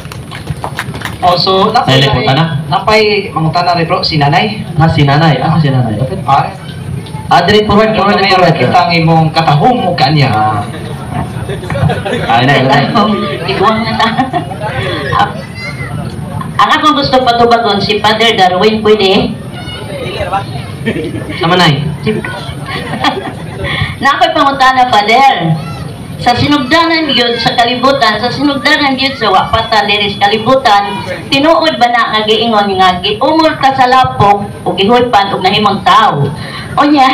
Oh, so Ay, liputan na. napay mangutan rin bro si nanay. Si nanay. Si nanay. Okay. Adri, forward. Kita ang imong katahong mo kanya. Ay, na. Iguang na ta. Ang akong gusto patubagon si Father Darwin, pwede? Sama nay. Na ako'y pangutana, Father. Sa sinugdanan yun sa kalibutan, sa sinugdanan yun sa wapatan diri sa kalibutan, tinuod ba na nga giingon nga giumol ka sa lapok o gihulpan og nahimong tao. O niya,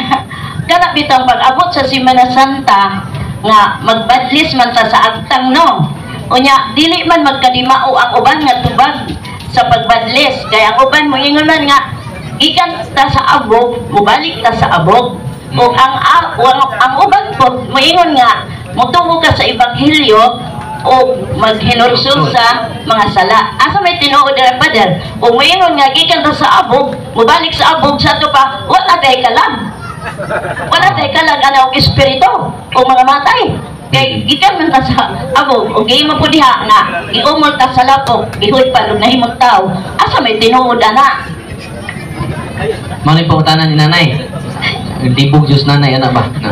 kana bitang pag-abot sa Semana Santa nga magbadlis man ta sa agtang, no. O niya, dili man magkadimao ang uban nga tubag sa pagbadlis, kaya ang uban mo ingon man nga gikan ta sa abog, mubalik ta sa abog. O ang uban po moingon nga motubo ka sa ebanghelyo o maghinursul sa mga sala. Asa may tinuod dira, Father? O moingon nga gikan ta sa abog, mubalik sa abog sa to pa, wala day kalag. Wala day kalag ana og espiritu o mga matay. Kay gikan man ta sa abog o gihimo po diha nga giumol ta sa lapok, gihoy pa og nahimong tao. Asa may tinuod ana? Mali pautanan ni nanay. Libog Diyos nanay, ano ba? No.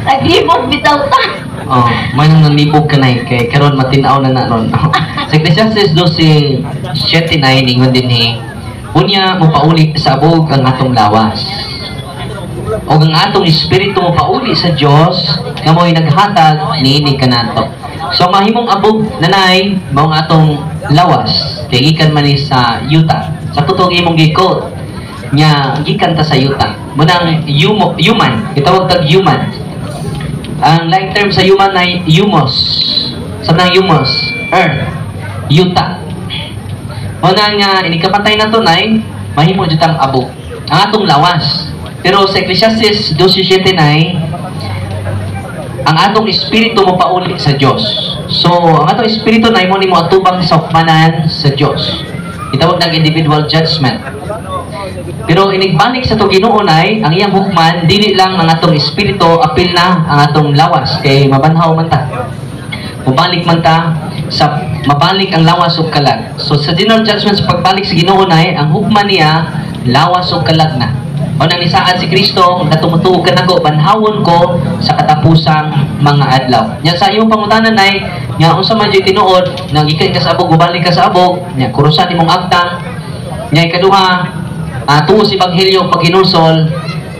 Naglibog bitaw ta. Oh, may nang nalibog ka na kay karon matinaw na ron. Sa Ecclesiastes 12:7-9 ingon din ni unya mo pauli sa abog ang atong lawas. O ang atong espiritu mo pauli sa Dios nga mo'y naghatag niinig kanato. So mahimong abog nanay mao ang atong lawas kay gikan man ni sa yuta. Sa tutong imong gikot nya gikan ta sa yuta. Munang human, itawag tag human. Ang laing term sa human ay humus. Sa nang humus, earth, yuta. Munang inikapatay na to nay, mahimo jud tang abog. Ang atong lawas. Pero sa Ecclesiastes 12:7 ang atong espiritu mo pauli sa Dios. So, ang atong espiritu nay mo nimo atubang sa hukmanan sa Dios. Itawag ng individual judgment. Pero inigbalik sa to Ginoo nay ang iyang hukman dili lang ang atong espiritu, apil na ang atong lawas kay mabanhaw man ta. Mabalik man ta sa mabalik ang lawas ug kalag. So sa general judgment sa pagbalik sa Ginoo nay ang hukman niya lawas ug kalag na. O nang nisaan si Kristo nga tumutuog ka nako banhawon ko sa katapusang mga adlaw. Nya sa iyong pangutanan nay nga unsa man jud tinuod nang gikan ka sa abog ubalik ka sa abog nya kurusan nimong agtang nya ikaduha tuo si ebanghelyo paghinulsol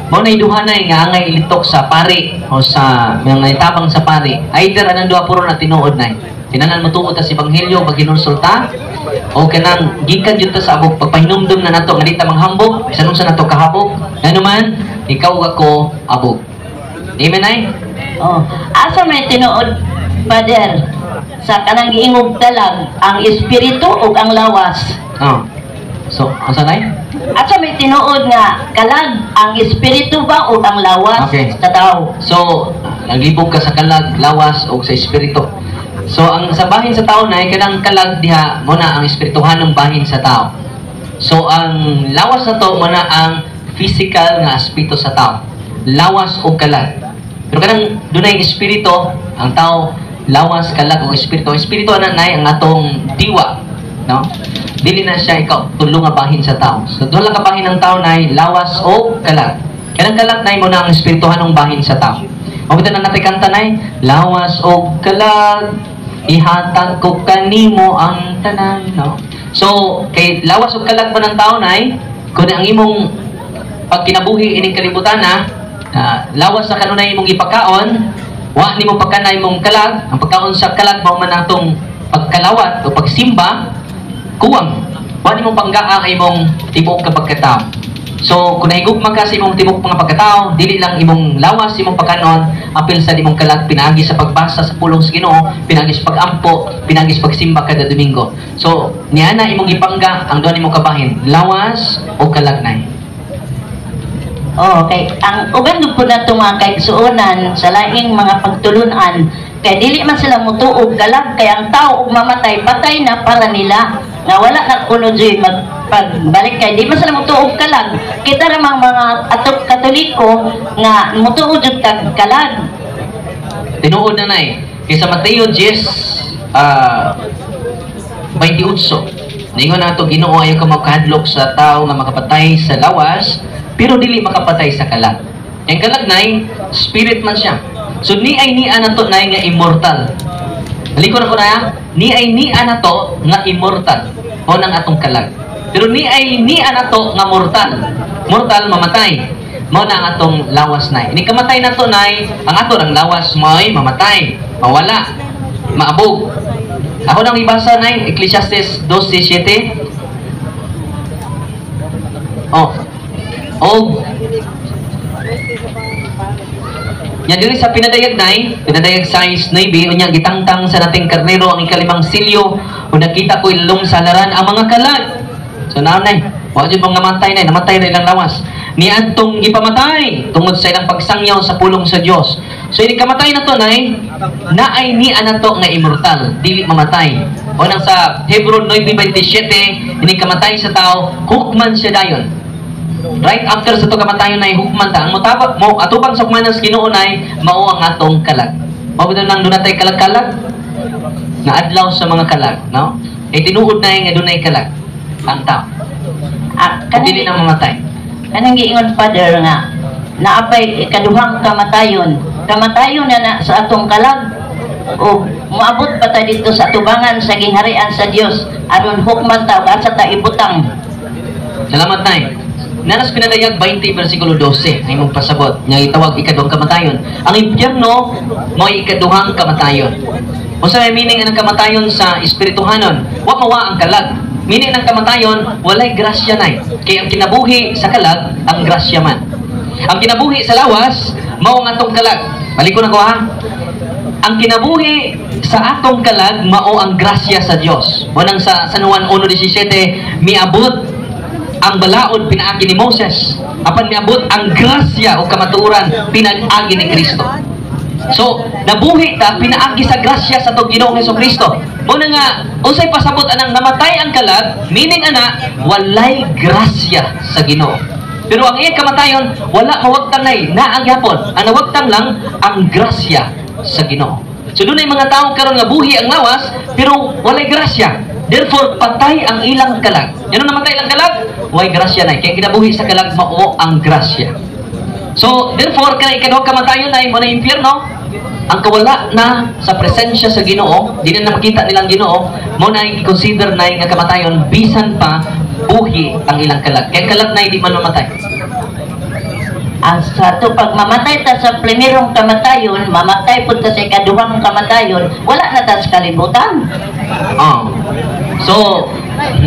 mao nay duha nay nga angay ilitok sa pari o sa mga itabang sa pari. Either anang duha puro na tinuod nay tinanan mo tuo ta si ebanghelyo paghinulsol ta o kanang gikan jud ta sa abog pagpahinumdum na nato nga di ta manghambog bisan unsa nato kahabog nanuman ikaw ako abog. Amen ay? Oh, asa may tinuod, Father, sa kanang giingog talag ang espiritu ug ang lawas. Oh. So, asa nay? Asa may tinuod nga kalag ang espiritu ba ug ang lawas Okay. sa tao? So, naglibog ka sa kalag, lawas o sa espiritu. So, ang sa bahin sa tao na kanang kalag diha mo na ang espirituhanong bahin sa tao. So, ang lawas na to mo na ang physical nga aspeto sa tao. Lawas o kalag. Pero kanang dunay espiritu, ang tao lawas, kalag o espiritu. Espiritu ana nay ang atong diwa, no? Dili na siya ikaw tulong nga bahin sa tao. So, duha lang ka bahin ng tao nay lawas o kalag. Kanang kalag na mo na ang espirituhanong bahin sa tao. Mabuti na natin kanta na lawas o kalag, ihatag ko kanimo ang tanan, no? So, kay lawas o kalag ba ng tao na kung ang imong pagkinabuhi ining kalibutan lawas sa kanunay imong ipakaon, wa nimo pagkanay imong kalag, ang pagkaon sa kalag mao man atong pagkalawat o pagsimba, kuwang. Wa nimo panggaa ang imong tibok ka pagkatao. So, kung nahigugma ka sa imong tibok mga pagkatao, dili lang imong lawas, imong pagkanon, apil sa imong kalag, pinagi sa pagbasa sa pulong sa Ginoo, pinagi sa pagampo, pinagi sa pagsimba kada Domingo. So, niya na imong ipangga ang doon imong kabahin, lawas o kalagnay. Okay, ang uban po na ito mga kaigsuonan sa laing mga pagtulunan, kaya dili man sila mutuog kalag, kaya ang tao og mamatay, patay na para nila, nga wala na kuno dyan magpagbalik kay di man sila mutuog kalag. Kita ramang mga atok Katoliko nga mutuog jud kag kalag. Tinuod na nay, kaysa Mateo 10, 28, ningon na ito, Ginoo ayaw ka makahadlok sa tao nga makapatay sa lawas, pero dili makapatay sa kalag. Ang kalag nay, spirit man siya. So ni ay ni anato nay nga immortal. Haliko na ko na, ni ay ni anato nga immortal. O nang atong kalag. Pero ni ay ni anato nga mortal. Mortal mamatay. Mo na ang atong lawas nay. Ni kamatay nato nay, ang ato ang lawas mo'y mamatay, mawala, maabog. Ako nang ibasa nay Ecclesiastes 12:7. Nya diri sa pinadayag nay, pinadayag size 9, unya gitangtang sa nating karnero ang ikalimang silyo, o nakita ko ilong sa laran ang mga kalag. So nanay, wa jud mga namatay nay, namatay na ilang lawas. Ni adtong gipamatay tungod sa ilang pagsangyaw sa pulong sa Dios. So ini kamatay na to nay, naay ni anato nga immortal, dili mamatay. O nang sa Hebreo 9:27, ini kamatay sa tao, hukman siya dayon. Right after sa to kamatayon nay hukman ta, ang motabak mo atubang sa hukmanan sa Ginoo nay mao ang atong kalag. Mao bitaw nang dunay kalag-kalag na adlaw sa mga kalag, no? Tinuod na nga dunay kalag ang tao. Dili na mamatay. Kanang giingon Father nga naapay ikaduhang kamatayon. Kamatayon na sa atong kalag o moabot pa ta dito sa atubangan sa gingharian sa Dios aron hukman ta asa ta ibutang. Salamat nay. Nanas pinadayag 20 versikulo 12 ay mong pasabot nga itawag ikaduhang kamatayon. Ang impyerno mo'y ikaduhang kamatayon. Unsa may meaning ang kamatayon sa espirituhanon? Wa mawa ang kalag. Meaning ng kamatayon walay grasya nay. Kay ang kinabuhi sa kalag ang grasya man. Ang kinabuhi sa lawas mao ang atong kalag. Balik ko na ko ha. Ang kinabuhi sa atong kalag mao ang grasya sa Dios. Unang sa San Juan 1:17 miabot ang balaod pinaagi ni Moses, apan miabot ang grasya o kamatuoran pinag-agi ni Kristo. So nabuhi ta pinaagi sa grasya sa tong Ginoong Hesukristo. Muna nga unsay pasabot anang namatay ang kalag, meaning ana walay grasya sa Ginoo. Pero ang iyang kamatayon wala mawagtang nay naang gyapon. Ang nawagtang lang ang grasya sa Ginoo. So dunay mga tawo karon nga buhi ang lawas pero walay grasya. Therefore, patay ang ilang kalag. Yan ang namatay ilang kalag? Way grasya na. Kaya kinabuhi sa kalag, mao ang grasya. So, therefore, kaya ikaduhang kamatayon na mo na impyerno, ang kawala na sa presensya sa Ginoo, di na makita nilang Ginoo, mo na i-consider na yung kamatayon, bisan pa, buhi ang ilang kalag. Kaya kalag na hindi man mamatay. Ang sa to pag mamatay ta sa primerong kamatayon, mamatay pud ta sa ikaduhang kamatayon, wala na ta sa kalibutan. So,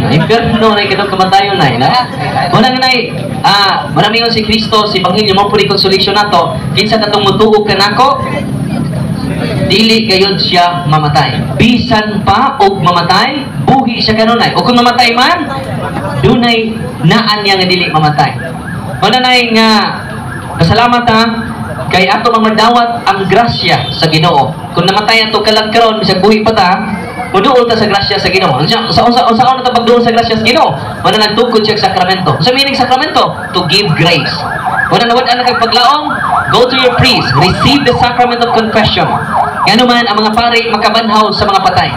impyerno na ikaduhang kamatayon na. Una nga marami yun si Kristo, si Ebanghelyo mo puli konsolasyon nato, kinsa katong mutuog kanako, dili gayud siya mamatay. Bisan pa og mamatay, buhi siya kanunay. O kung mamatay man, dunay naan niya nga dili mamatay. Una nga pasalamat kay ato mamadawat ang grasya sa Ginoo. Kung namatay ato kalag karon bisag buhi pa ta, muduol ta sa grasya sa Ginoo. Sa na ta pagduol sa grasya sa Ginoo? Wala nagtukod siya sa sakramento. Sa meaning sakramento, to give grace. Wala nawad ana kay paglaom, go to your priest, receive the sacrament of confession. Ngano man ang mga pari makabanhaw sa mga patay.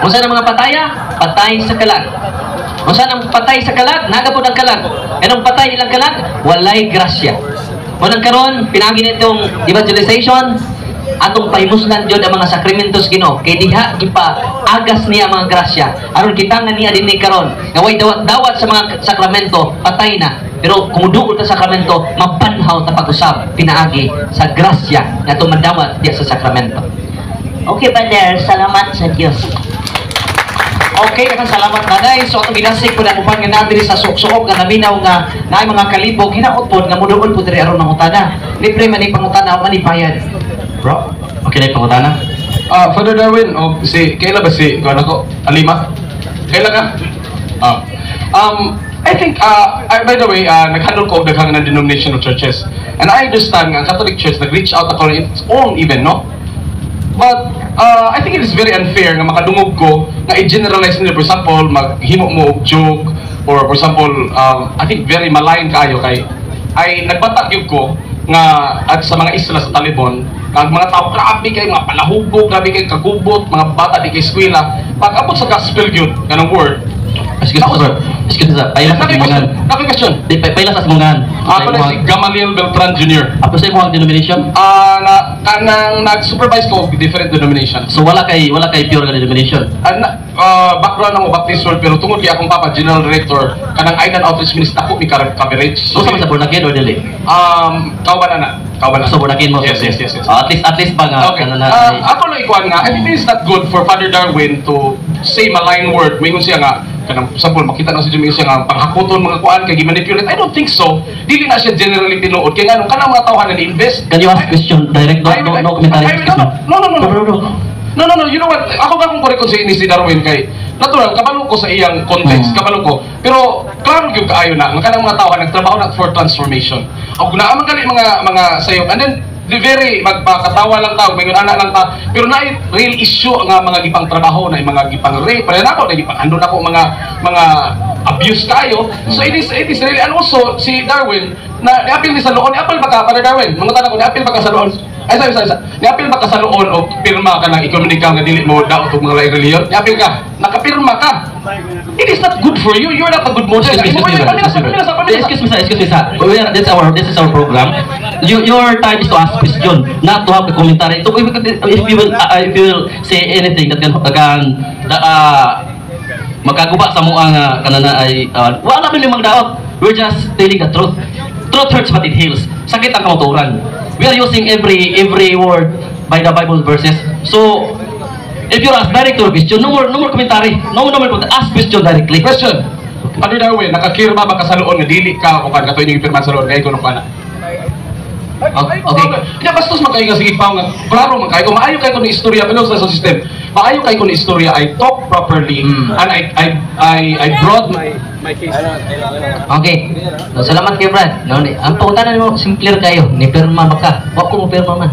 Unsa na mga pataya? Patay sa kalag. Kung saan ang patay sa kalag, nagapod ang kalag. Anong patay ilang kalag? Walay grasya. Unang karon, pinagi nitong evangelization, atong pahimuslan jud ang mga sakramentos Ginoo kay diha gipa agas niya ang mga grasya aron kita nga niya dinhi karon nga way dawat-dawat sa mga sakramento patay na pero kumuduol ta sakramento mabanhaw ta pag-usab pinaagi sa grasya nga tumadawat diya sa sakramento. Okay, Father, salamat sa Dios. Okay, daghang salamat nanay. So atong ginasik po na upan nga nadiri sa suok-suok nga naminaw nga naay mga kalibog hinaot pod nga muduol po diri aron mangutana. Libre man ni pangutana man ipayad. Bro, okay na yung pangutana? Father Darwin, kailan ba si ko? Alima? Kailan ka? I think, by the way, nag-handle ko daghang ng denominational churches. And I understand nga, Catholic Church nag-reach out ako in its own even, no? But, I think it is very unfair nga makadungog ko nga i-generalize nila, for example, maghimo mo og joke, or for example, I think very malayan kayo kay ay nagbatak yun ko nga at sa mga isla sa Talibon ang mga tao grabe kay mga palahubog, grabe kay kagubot, mga bata di kay eskwela pag abot sa gospel yun kanang word. Excuse me sir, pailas sa simungan. Question. Di pailas sa simungan. Ako na si Gamaliel Beltran Jr. Apo sa imong denomination? Kanang nag-supervise ko different denomination. So wala kay pure nga denomination. Background ng Baptist World pero tungod kay akong papa General Director kanang Island Outreach Ministry ako mi coverage. So sa born again or dili? Kauban na. So born again mo. Yes. At least ba nga okay. Ako lang ikuan nga, I think it's not good for Father Darwin to say malign word. Mingon siya nga kanang example makita na si Jimmy siya nga panghakuton mga kuan kay gimanipulate. I don't think so. Dili na siya generally tinuod kay nganong kanang mga tawhan na invest. Can you ask question direct? No commentary. No. You know what? Ako ba kung correct ko sa ini si Darwin kay natural kabalo ko sa iyang context, kabalo ko. Pero klaro gyud kaayo na nga kanang mga tawhan nagtrabaho na for transformation. Ako na man gali mga sayop and then the very magpakatawa lang tao, may anak lang tao, pero na real issue nga mga gipang trabaho na mga gipang rape, para na ako na gipang andun ako mga abuse kayo. So it is really, and also si Darwin na niapil ni sa loon, niapil ba ka para Darwin? Mga tanong ko, niapil ba ka sa loon? Ay sorry. Niapil ba ka sa loon o pirma ka ng ikonomika nga dili mo daw og mga lain reliyon? Niapil ka, nakapirma ka. It is not good for you. You're not a good model. Excuse me, sir. This is our program. Your time is to ask question, not to have a commentary. So if you will say anything that can magkaguba sa mo ang kanana ay wala man limang daot. We're just telling the truth. Truth hurts but it heals. Sakit ang kamaturan. We are using every word by the Bible verses. So if you ask direct to a question, no more commentary. No more ask question directly. Question. Father Darwin, nakakirma ba ka sa loon nga dili ka o kan katoy ning pirma sa loon kay kuno kana? Okay. Nya bastos man kay nga sige pa nga. Klaro man kay ko maayo kay ko ni istorya pero sa system. Maayo kay ko ni istorya I talk properly and I brought my case. Okay. No, salamat kay Brad. No, ang pangutanan mo simpler kayo. Ni pirma ba ka? Wa ko mo pirma man.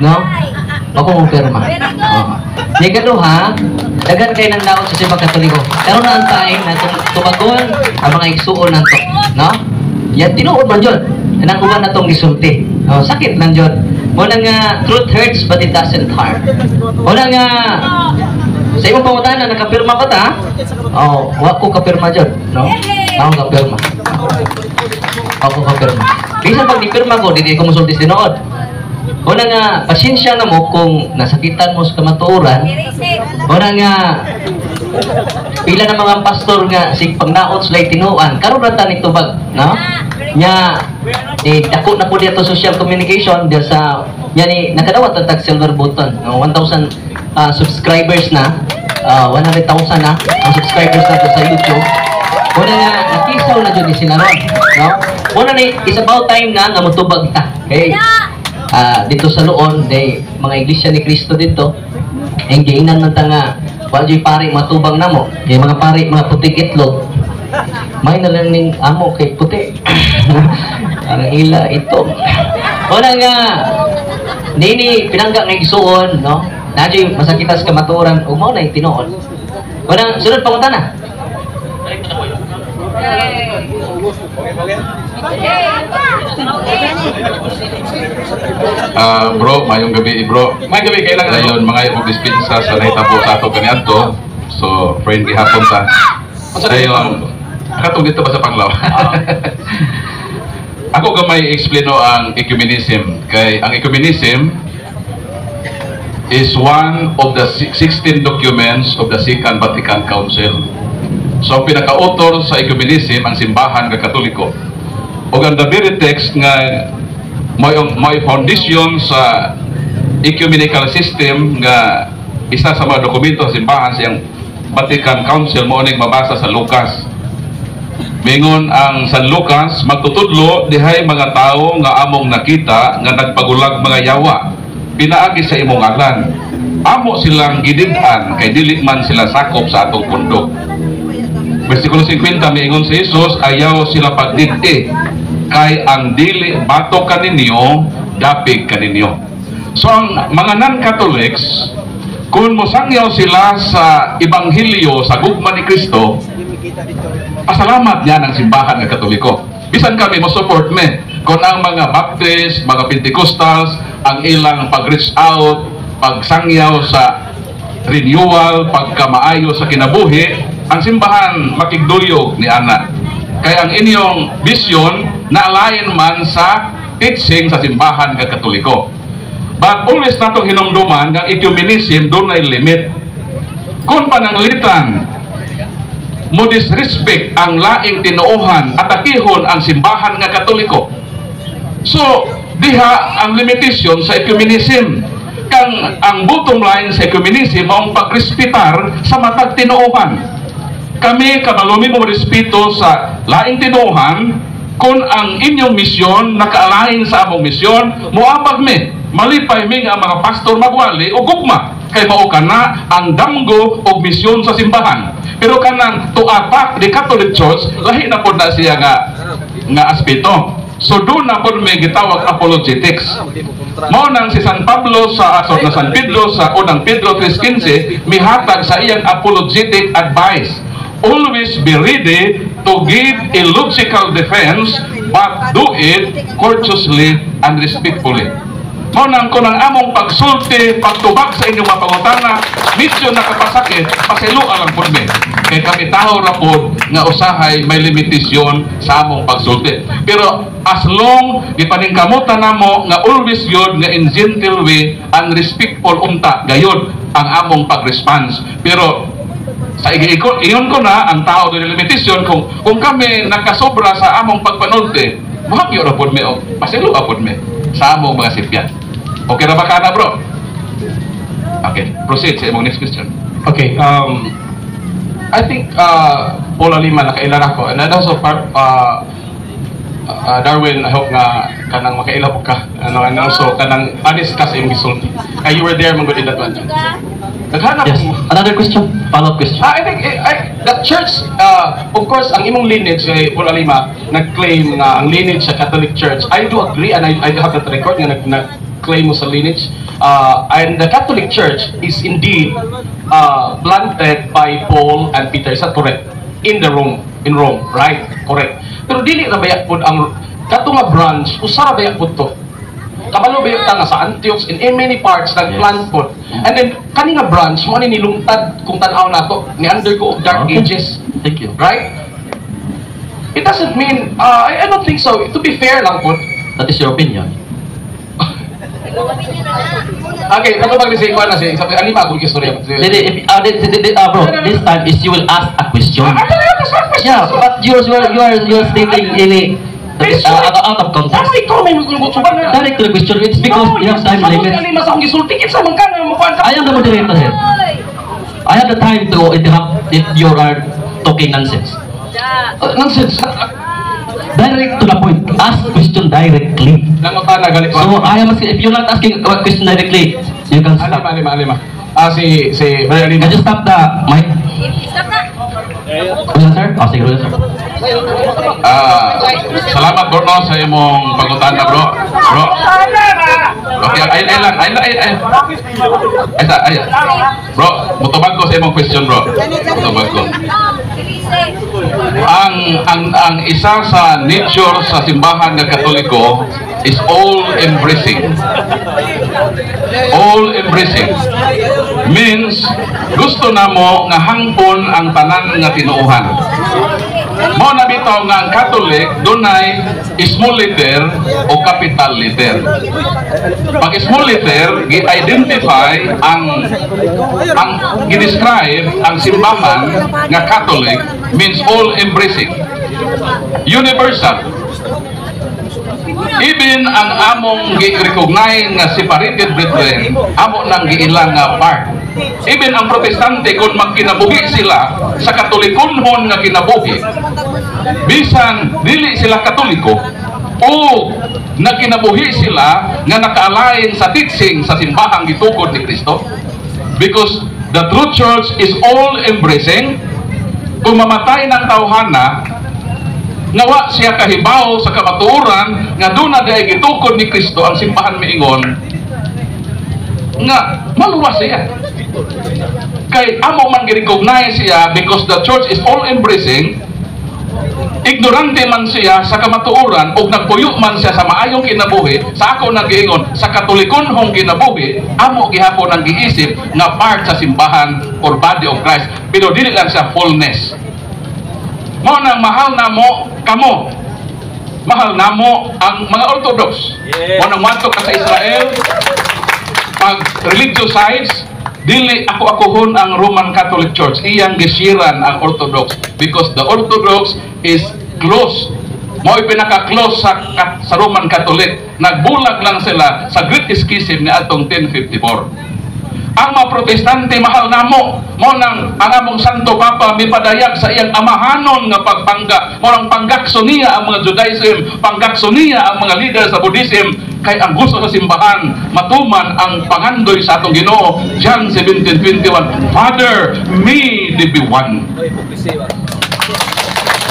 No? Wa ko mo pirma. Ni kaduha, dagan kay nang daot sa Simbahan Katoliko. Pero na ang time na tumagon ang mga igsuon nanto, no? Yan tinuod man jud. Nang uban na tong gisulti. Oh, sakit man jud. Muna nga truth hurts but it doesn't harm. Muna nga sa imong pangutana nakapirma ka ta? Oh, wa ko kapirma jud, no? Ako kapirma. Ako kapirma. Bisan pag dipirma ko, dili ko musulti tinuod. Muna nga pasensya na mo kung nasakitan mo sa kamatuoran. Muna nga pila na mga pastor nga sig pagnaot sila tinuan karon ra ta ni tubag, no? Nya dako na po dito social communication dia sa ni nakadawat tag silver button, no? 1,000 subscribers na, 100,000 na ang subscribers nato sa YouTube. Muna nga nakisaw na jud ni sinaron, no? Muna ni is about time na nga motubag ta. Okay? Dito sa loon day mga iglesia ni Cristo dito ang giingnan man ta nga wala pari matubang namo yung mga pari mga putik itlog may nalaning amo kay puti ang ila ito wala nga nini pinangga nga igsuon, no? Nadyo masakitas kamaturan umaw na yung tinuon. Wala sunod pangutana. Bro, mayong gabi bro. May gabi kailan ngayon mga dispensa sa nahitabo sa ato kaniadto. So, friend gihapon ta. Ayun. Katong dito ba sa Panglao? Ako gamay explain ang ecumenism. Kay ang ecumenism is one of the 16 documents of the Second Vatican Council. So ang pinaka-author sa ecumenism ang simbahan nga Katoliko. O ang the very text nga may foundation sa ecumenical system nga isa sa mga dokumento sa simbahan siyang Vatican Council mo ning mabasa sa Lucas. Mingon ang San Lucas magtutudlo dihay mga tao nga among nakita nga nagpagulag mga yawa pinaagi sa imong ngalan. Amo silang gidid-an kay dili man sila sakop sa atong pundok. Versikulo 50 miingon si Jesus, ayaw sila pagdidti kay ang dili bato kaninyo dapig kaninyo. So ang mga non-Catholics kung mosangyaw sila sa Ebanghelyo sa gugma ni Kristo, pasalamat niya ng simbahan ng Katoliko. Bisan kami mo support me kung ang mga Baptist, mga Pentecostals ang ilang pag-reach out, pagsangyaw sa renewal, pagkamaayo sa kinabuhi, ang simbahan makigduyog ni ana. Kaya ang inyong vision na alayan man sa teaching sa simbahan ng Katoliko. But always natong hinumduman ng ecumenism doon ay limit. Kung pananglitan mo disrespect ang laing tinuohan at akihon ang simbahan nga Katoliko. So, diha ang limitation sa ecumenism. Kang ang bottom line sa ecumenism ang pagrespetar sa matag tinuohan. Kami kamalumi mo respeto sa laing tinuohan kung ang inyong misyon nakaalain sa among misyon, muabag mi, malipay mi nga mga pastor magwali o gugma kay mao kana ang damgo o misyon sa simbahan. Pero kanang to attack the Catholic Church, lahi na po na siya nga aspeto. So doon na po may gitawag apologetics. Mao nang si San Pablo sa na San Pedro sa unang Pedro 3:15 mihatag sa iyang apologetic advice. Always be ready to give a logical defense, but do it courteously and respectfully. Mao nang kung ang among pagsulti, pagtubag sa inyong mga pangutana, medyo nakapasakit, pasiluan lang po mi. Kaya kami tao rapod nga usahay may limitasyon sa among pagsulti. Pero as long ipaningkamutan namo nga always yun nga in gentle way and respectful unta gayud ang among pag-response. Pero sa iyon ko na ang tao doon limitasyon kung kami nakasobra sa among pagpanulti, mahagyo rapod mi o pasiluan rapod mi sa among mga sipyan. Okay na ba ka na, bro? Okay, proceed sa imong next question. Okay, I think Paul Alima nakailan ako, and also part Darwin, I hope nga kanang makailap ka, and also kanang honest ka sa imong gisulti. You were there man good in that one. Naghanap Yes. Another question? Follow-up question? I think the church, of course, ang imong lineage kay Paul Alima nag-claim nga ang lineage sa Catholic Church. I do agree, and I have that record nga nag-claim mo sa lineage. And the Catholic Church is indeed planted by Paul and Peter. Is that correct? In Rome, right? Correct. Pero dili na bayak pud ang kato nga branch, usa ra bayak pud to. Kabalo bayak ta nga sa Antioch in many parts nag-plant pud. And then kani nga branch mo ni nilungtad kung tan-aw nato ni undergo of dark ages. Thank you. Right? It doesn't mean I don't think so. To be fair lang pud. That is your opinion. Okay, kato pag si Juan na si Alima ako istorya. Bro, this time is you will ask a question. Yeah, but you are stating in out of context. Direct to the question. It's because we have time limit. I am the moderator here. I have the time to interrupt if you are talking nonsense. Nonsense. Direct to the point. Ask question directly. So I am asking, if you're not asking a question directly, you can stop. Alima. Si Can you stop the mic? Stop na. Sir? Sige, sir. Salamat bro no, sa imong pagutana bro. Okay, ay lang. Bro, mutubag ko sa imong question bro. Mutubag ko. Ang isa sa nature sa simbahan ng Katoliko is all-embracing. All-embracing means gusto na mo nga hangpon ang tanan nga tinuuhan. Mo na bitaw nga ang Catholic dunay small letter o capital letter. Pag small letter gi-identify ang gi-describe ang simbahan nga Catholic means all-embracing, universal. Even ang among gi-recognize nga separated brethren, amo nang giilang nga part. Even ang Protestante kung magkinabuhi sila sa Katolikonhon nga kinabuhi, bisan dili sila Katoliko o nagkinabuhi sila nga nakaalain sa teaching sa simbahang gitukod ni Kristo, because the true church is all-embracing. Kung mamatay ng tawhana, nawa siya kahibaw sa kamatuoran nga doon na dahil gitukod ni Kristo ang simbahan miingon nga maluwas siya kay amo man gi-recognize siya, because the church is all-embracing. Ignorante man siya sa kamatuoran o nagpuyo man siya sa maayong kinabuhi, sa ako nag-iingon sa Katolikonhong kinabuhi, amo gihapon ang giisip na part sa simbahan or body of Christ, pero dili lang siya fullness. Mo nang mahal na mo kamo, mahal na mo ang mga Orthodox. Mo nang mato ka sa Israel, pag religious sides, dili ako-akohon ang Roman Catholic Church, iyang gisiran ang Orthodox, because the Orthodox is close. Mo pinaka-close sa Roman Catholic. Nagbulag lang sila sa Great Schism ni atong 1054. Ang mga Protestante mahal namo, mo nang ang among Santo Papa mipadayag sa iyang amahanon nga pagpangga, mo nang panggakso niya ang mga Judaism, panggakso niya ang mga leader sa Buddhism, kay ang gusto sa simbahan matuman ang pangandoy sa atong Ginoo. John 17:21, Father, me they be one.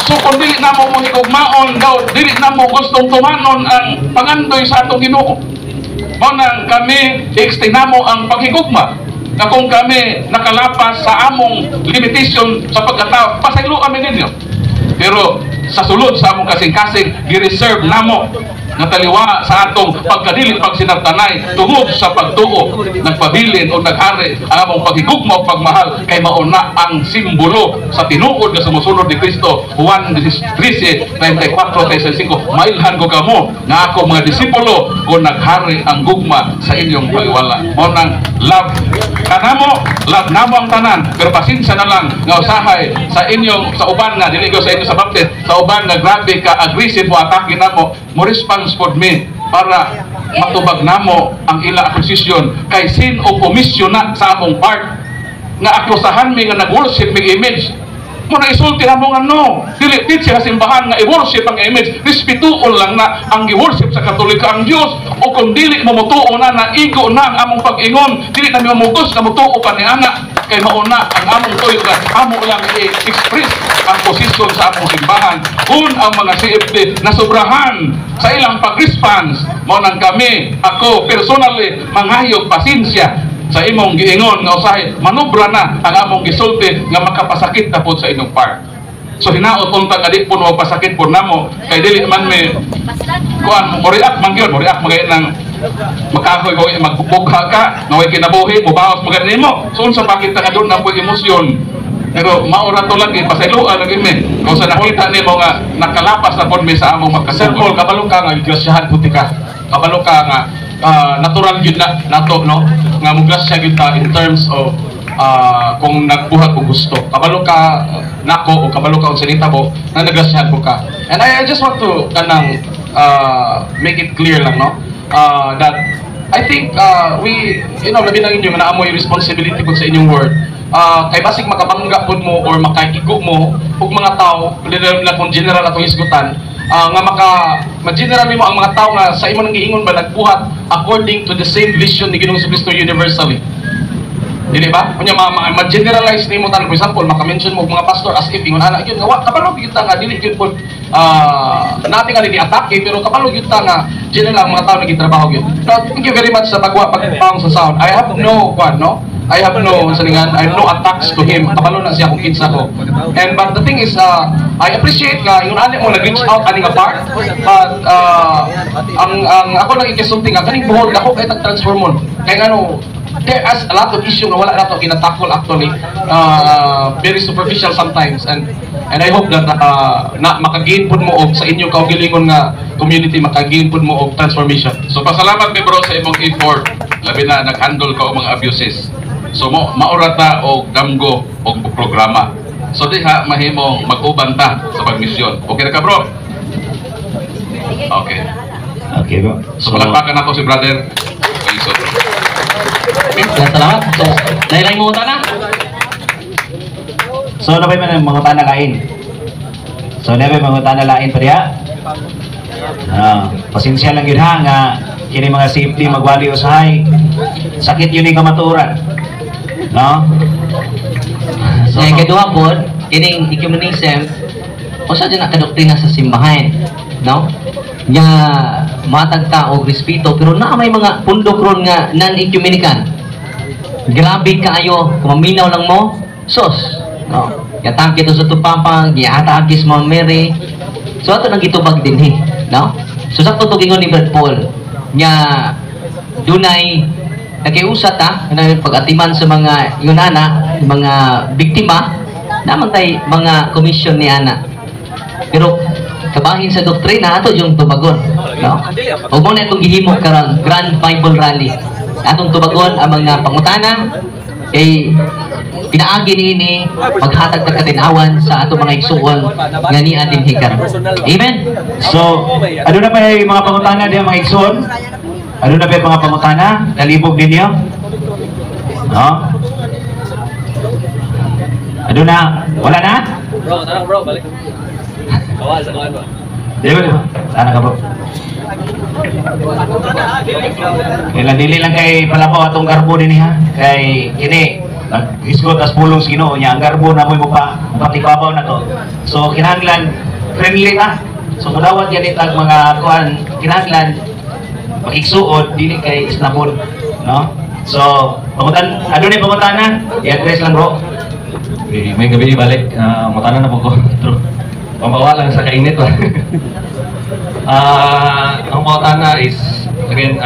So kung dili na mo higugmaon daw, dili na mo gustong tumanon ang pangandoy sa atong Ginoo, mo nang kami ekstinamo ang paghigugma, na kung kami nakalapas sa among limitation sa pagkatao, pasaylo kami ninyo. Pero sa sulod sa among kasing-kasing, gi-reserve namo nga taliwa sa atong pagkadili pagsinabtanay tungod sa pagtuo, nagpabilin o naghari ang among paghigugma o pagmahal, kay mauna ang simbolo sa tinuod na sumusunod ni Kristo. Juan 13:34-35, mailhan ko kamo nga ako mga disipulo kung naghari ang gugma sa inyong pagwala. Mo nang love kanamo, love namo ang tanan, pero pasensya na lang nga usahay sa inyong sa uban nga dili ko sa inyo sa baptist, sa uban nga grabe ka aggressive o atake namo, mo response for me para matubag namo ang ila accusation kay sin o omission na sa among part nga akusahan mi nga nag-worship mig image. Mo na isulti na mo nga no, dili teach sa simbahan nga i-worship ang image, respetuon lang na ang i-worship sa Katolika ang Dios, o kung dili mo mutuo na igo na ang among pag-ingon, dili na mi mamugos na mutuo pa ni ana, kay mauna ang among tuyo nga amo lang i-express ang posisyon sa among simbahan. Kung ang mga CFD na sobrahan sa ilang pag-response, mo nang kami, ako personally, mangayog pasensya sa imong giingon nga usahay manubra na ang among gisulti nga makapasakit na po sa inyong part. So hinaot unta nga di po pasakit po namo, kay dili man may kuan mo react man gyud, mo react magay nang makahoy ko magbugha ka nga way kinabuhi, mubawas magay nimo. So unsa pakita ka doon na po emosyon. Pero maura to lagi pasayloan lagi mi. Kung sa nakita nimo nga nakalapas na po mi sa among magkasugol, kabalo ka nga grasyahan puti ka. Kabalo ka nga natural yun na nato no nga mugrasya gyud ta in terms of kung nagbuhat ko gusto. Kabalo ka nako o kabalo ka unsa nitabo na nagrasyahan ko ka. And I just want to kanang make it clear lang no that I think we labi na inyo nga naamoy responsibility po sa inyong word. Kay basig makabangga pod mo or makakigo mo ug mga tao na kung general atong isgutan nga ma-general nimo ang mga tao nga sa imo nang giingon ba nagbuhat according to the same vision ni Ginoong Kristo universally. Dili ba? Kunya ma-generalize nimo tan, for example, maka-mention mo mga pastor as if ingon ana gyud nga kabalo kita nga dili gyud pod natin nga di atake pero kabalo gyud ta nga general mga tao nagtrabaho gyud. Thank you very much sa pagpang sa sound. I have no I have no attacks to him. Kabalo na siya kung kinsa ko. And but the thing is, I appreciate nga yung ani mo nag-reach out ani nga part. But ang ako lang ikisulti nga kaning buhol ako kay tag-transform mo. Kay ano, there is a lot of issue na wala nato kinatakol actually. Very superficial sometimes and I hope that na makagain pud mo og sa inyong kaugalingon nga community makagain pud mo og transformation. So pasalamat mi bro sa imong effort. Labi na nag-handle ka og mga abuses. So maurat ta og damgo og programa. So diha mahimong mag-uban ta sa pagmisyon. Okay na ka bro? Okay. Okay bro. So palakpakan ako si brother. Salamat. So, lain-lain mo na. So na ba yung mga tanah lain? So na ba yung mga tanah lain pa diha? Pasensya lang yun ha nga kini mga safety magwali usahay. Sakit yun yung kamaturan. No? So, yung kedua po, kining ecumenism, o sa din nakadoktrina sa simbahan, no? Nga matag ta og respeto, pero na may mga pundok ron nga non-ecumenican. Grabe kaayo, kumaminaw lang mo, sos, no? Yatake to sa tupapang, giatake sa Mount Mary. So ato nang gitubag din no? So sakto to gingon ni Brad Paul, nga dunay nakiusat pag-atiman sa mga yunana, mga biktima, naman tay mga komisyon ni ana. Pero kabahin sa doktrina ato yung tubagon, no? Ug mo na itong gihimo karon Grand Bible Rally. Atong tubagon ang mga pangutana kay pinaagi niini maghatag ta katinawan sa ato mga igsuon nga ni adin hikar. Amen. So, ano na pa yung mga pangutana diha mga igsuon? Ano na ba yung mga pangutana? Nalibog ninyo? No? Ano na? Wala na? Bro, tara bro, balik. Bawal sa kawan ba? Di ba? Sana ka bro? Kailan dili lang kay palako atong garbo din ha? Kay kini isgot as pulong sa Ginoo niya ang garbo na mo patibabaw na to. So kinahanglan friendly ta. So mudawat yan itag mga kuan kinahanglan makigsuod dili kay isnabon, no? So pamutan ano ni pamutana? I-address lang bro. May gabi balik, mutana na po ko. True. Pambawa lang sa kainit ba? Ang mutana is again,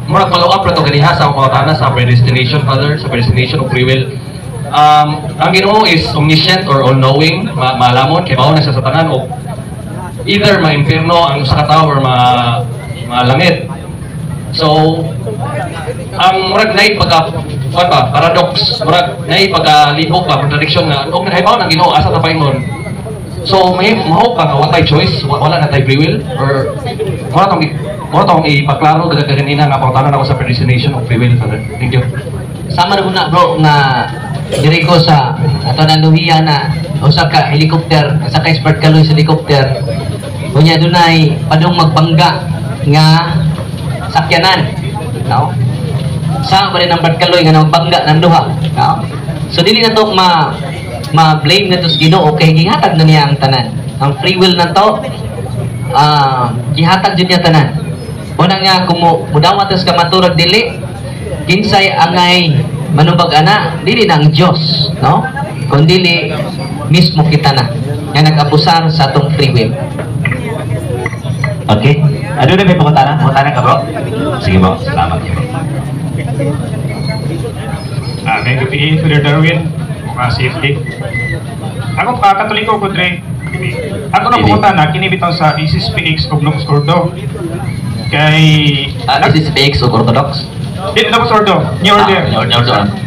murag follow up na ito ganiha sa mutana sa predestination, Father, sa predestination of free will. Ang Ginoo is omniscient or all-knowing, malamon, kaya mauna siya sa tanan o either ma-impirno ang sa kataw or malangit. So, ang murag na paradox, murag na pagkalibog ba, contradiction na, kung nahibaw ng Ginoo, asa tapaingon. So, may mahok ka nga, wala choice, wala na tayo free will, or wala tong ipaklaro, gagagagin nga, pangutanan ako sa predestination of free will, Father. Thank you. Sama na muna bro nga diri ko sa ato na luhiya na usa ka helicopter, sa ka expert kaloy sa helicopter. Kunya dunay padung magbangga nga sakyanan, no? Sa ba rin ang Barkaloy nga nagbangga ng duha, no? So dili na to ma-blame na to sa Ginoo kay gihatag na niya ang tanan. Ang free will na to gihatag jud niya tanan. Una nga kung mudawat sa kamaturag dili kinsay angay manubag ana dili na ang Dios, no? Kun dili mismo kita na nga nag-abusar sa atong free will. Okay. Ano na may pangutana? Pangutana ka bro? Sige bro, salamat bro. May gabi, Father Darwin, mga safety. Ako katoliko ko dre. Ako na pangutana, kinibitaw sa ISIS-PX o Novus Ordo. Kay... ISIS-PX o Orthodox? Dito Novus Ordo, New Order.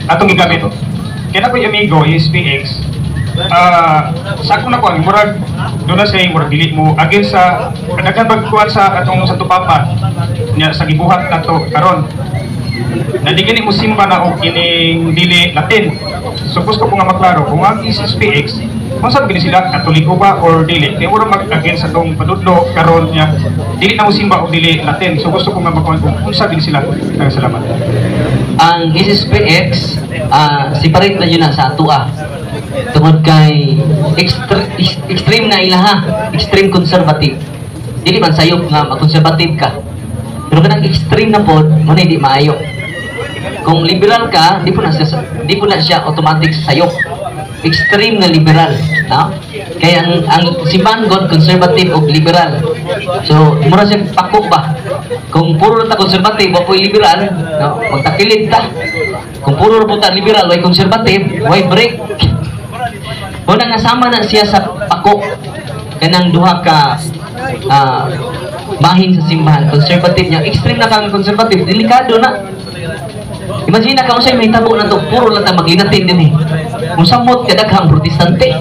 Atong gigamit. Kaya na ko yung amigo, ISIS-PX. Sa ako na ko, murag doon na siya murag dili mo again sa nagkabagkuhan sa atong sa tupapa niya sa gibuhat na to karon na di gini mo simba na og kining dili Latin. Suppose ko nga maklaro kung ang ISIS-PX kung saan gini sila Katoliko ba or dili kaya mura mag-against sa itong padudlo karon niya dili na mo simba o dili Latin. So gusto ko nga makuha kung saan gini sila. Salamat. Ang SSPX separate na yun na sa atua tungod kay extreme na ilaha, extreme conservative. Dili man sayop nga mag-conservative ka, pero kanang extreme na pod mo na hindi maayo. Kung liberal ka, di po na siya automatic sayop. Extreme na liberal, no? Kaya ang simbahan God conservative o liberal. So mura siya pakok ba? Kung puro na ta conservative o liberal, no? Magtakilid ta. Kung puro na po ta liberal o conservative, why break? Muna nga sama na siya sa pakok kanang duha ka bahin sa simbahan. Conservative niya, extreme na kang conservative, delikado na. Imagine na kung sa'yo may tabo na ito, puro lang na maglinatin din eh. Kung samot ka daghang protestante,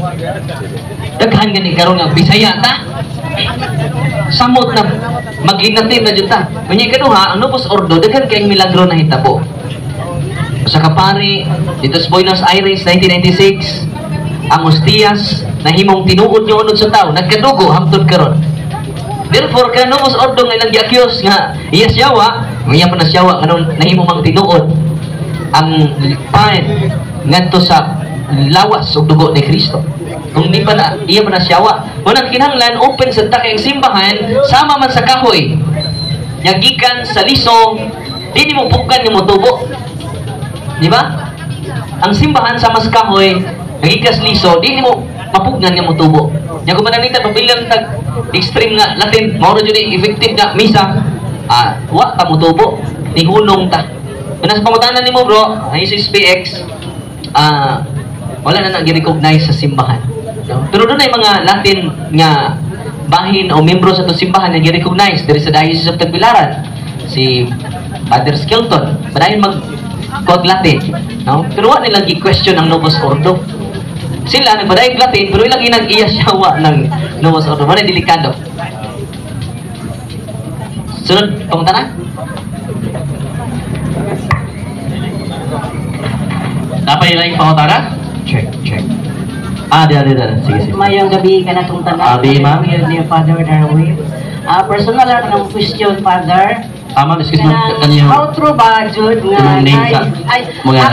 daghan gani karon nga Bisaya ta, samot na maglinatin na dyan ta. Kanya kaduha, ang Novus Ordo, daghan kayong milagro na hitabo. Sa kapari, dito sa Buenos Aires, 1996, ang Ostias, na himong tinuod nyo unod sa tao, nagkadugo, hangtod karon. Therefore, kaya Novus Ordo nga ilang giakyos nga iya siyawa, ngayon pa na siyawa, nga nahimong mga tinuod, ang pain ngadto sa lawas ug dugo ni Kristo. Kung di pa na iya pa na siyawa, unang kinahanglan open sa takayang simbahan sama man sa kahoy. Yagikan sa liso, di mo pukan ni mo tubo. Di ba? Ang simbahan sama sa kahoy, yagikas liso, di mo mapugnan nga mo tubo. Nya kung mananita pabilang tag extreme nga Latin, mao ra jud effective nga misa. Wa ta mo tubo, ni hunong ta. Kung sa pangutanan nimo bro, ang SSPX, wala na nag-recognize sa simbahan. No? Pero doon ay mga Latin nga bahin o membro sa itong simbahan na nag-recognize. There is a Diocese of Tagbilaran, si Father Skilton, padayon mag-code Latin. No? Pero wala nilang i-question ang Novus Ordo. Sila nagpadayon Latin, pero ilang inag-iyasyawa ng Novus Ordo. Wala delikado. Sunod, pangutanan? Dapat ilang pangutana? Check. Di. Sige. Mayong gabi ka na itong tanong. Ma'am. Ni Father Darwin. Personal lang ng question, Father. Ma'am, excuse me, kanyo. How true ba, Jude, nga name sa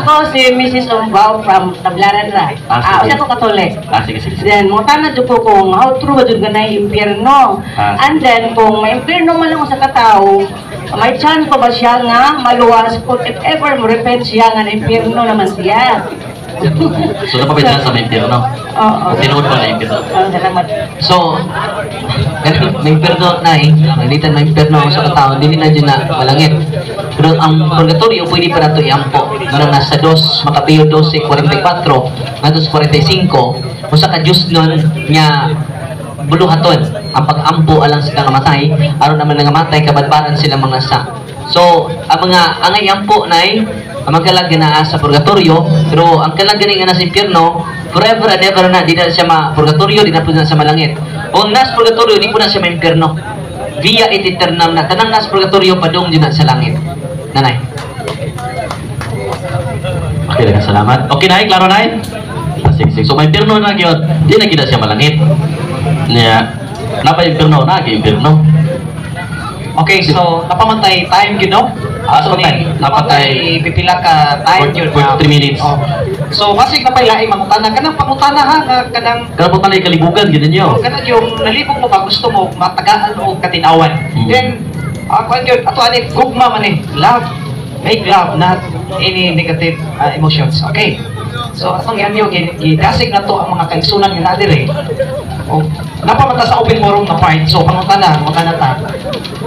ako si Mrs. Ombao from Tablaran ra. Usa ko Katolik. Sige. Then, mo tanong jud ko kung how true ba jud nga na impyerno. And then, kung may impyerno man lang sa katao, may chance pa ba siya nga maluwas kung if ever mo repent siya nga na impyerno naman siya. So, napapit na sa may impyerno? Oo. Tinuod pa na impyerno? Salamat. So, may impyerno na eh. Nalitan may impyerno sa katao, hindi na dyan na malangit. Pero ang purgatorio, pwede pa na ito iampo. Nang nasa 2 Macabeo 12:44, natos 45, kung sa ka-Diyos nun, niya buluhaton ang pag-ampo alang sila ngamatay, aron naman nangamatay, kabadbaran sila mga sa. So, ang mga angay ampo na ang magkalag na sa purgatorio, pero ang kalag nga na sa impyerno, forever and ever na, di na siya ma-purgatorio, di na po na sa malangit. O ang nas purgatorio, di po na siya ma-impyerno. Via et eternam na, tanang nas purgatorio, padung din na sa langit. Nanay. Okay, salamat. Okay na, klaro na. Sige. So, may impyerno na yun, di na kita siya malangit. Napa impyerno, nag-impyerno. Okay, so napamantay time yun, no? So, napatay pipila ka time yun. 3 minutes. So, masig na pailaing mangutana. Kanang pangutana ha, kanang po tanay kalibugan, gano'n nyo. kanang yung nalibog mo ba gusto mo matagaan o katinawan. Then, ako yun, ato anik, gugma man eh. Love, make love, not any negative emotions. Okay. So, atong yan yung gidasig na to ang mga kaigsunan nga nadir eh. O, napamata sa open forum na part. So, pangutana ta.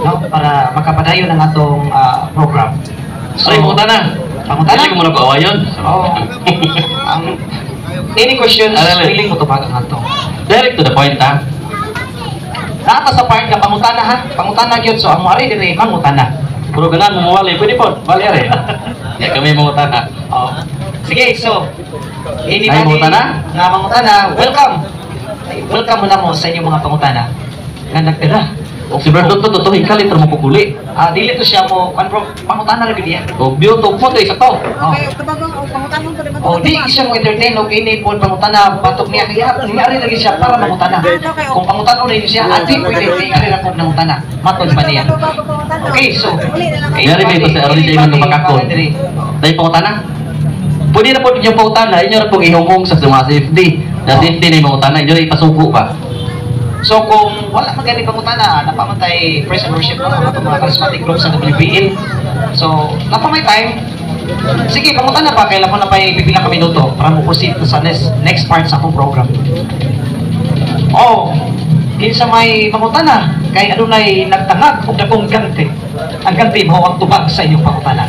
No? Para makapadayon ang atong program. So, pangutana. Hindi ko muna paawayon. Oo. Any questions, willing mo tumagang ato. Direct to the point, ha? Nata sa part nga pangutana ha. Pangutana yun. So, ang mga rin pangutana. Puro ganan, mumuwali. Pwede po. Bali, rin. Hindi kami mangutana. Sige, so, anybody Ay, mangutana? nga mangutana, welcome! Welcome muna mo sa inyong mga pangutana nga nagtira. Si Brad Dutton totoo hingkali pero mapukuli. Dili to siya mo, bro, pangutana ra gid niya. O biyo to po to isa to. Di siya mo entertain o kini po pangutana patok niya kaya nangyari lagi siya para mangutana. Kung pangutana na siya, adi pwede kaya ra kung nangutana. Matod pa niya. Okay, so Yari may ito sa early day ng makakon. Dahil pangutana. Pwede na po yung pangutana, inyo na pong ihumong sa mga CFD. Na CFD na yung pangutana, inyo na ipasuko ba? So kung wala magani pangutana, napamatay praise and worship mo mga charismatic group sa WPL. So, napamay time. Sige, pangutana pa, kailan ko na pa pipila ka minuto para mo proceed sa next part sa akong program. Kinsa may pangutana, kay adunay nagtangag og dakong ganti. Ang ganti mo ang tubag sa inyong pangutana.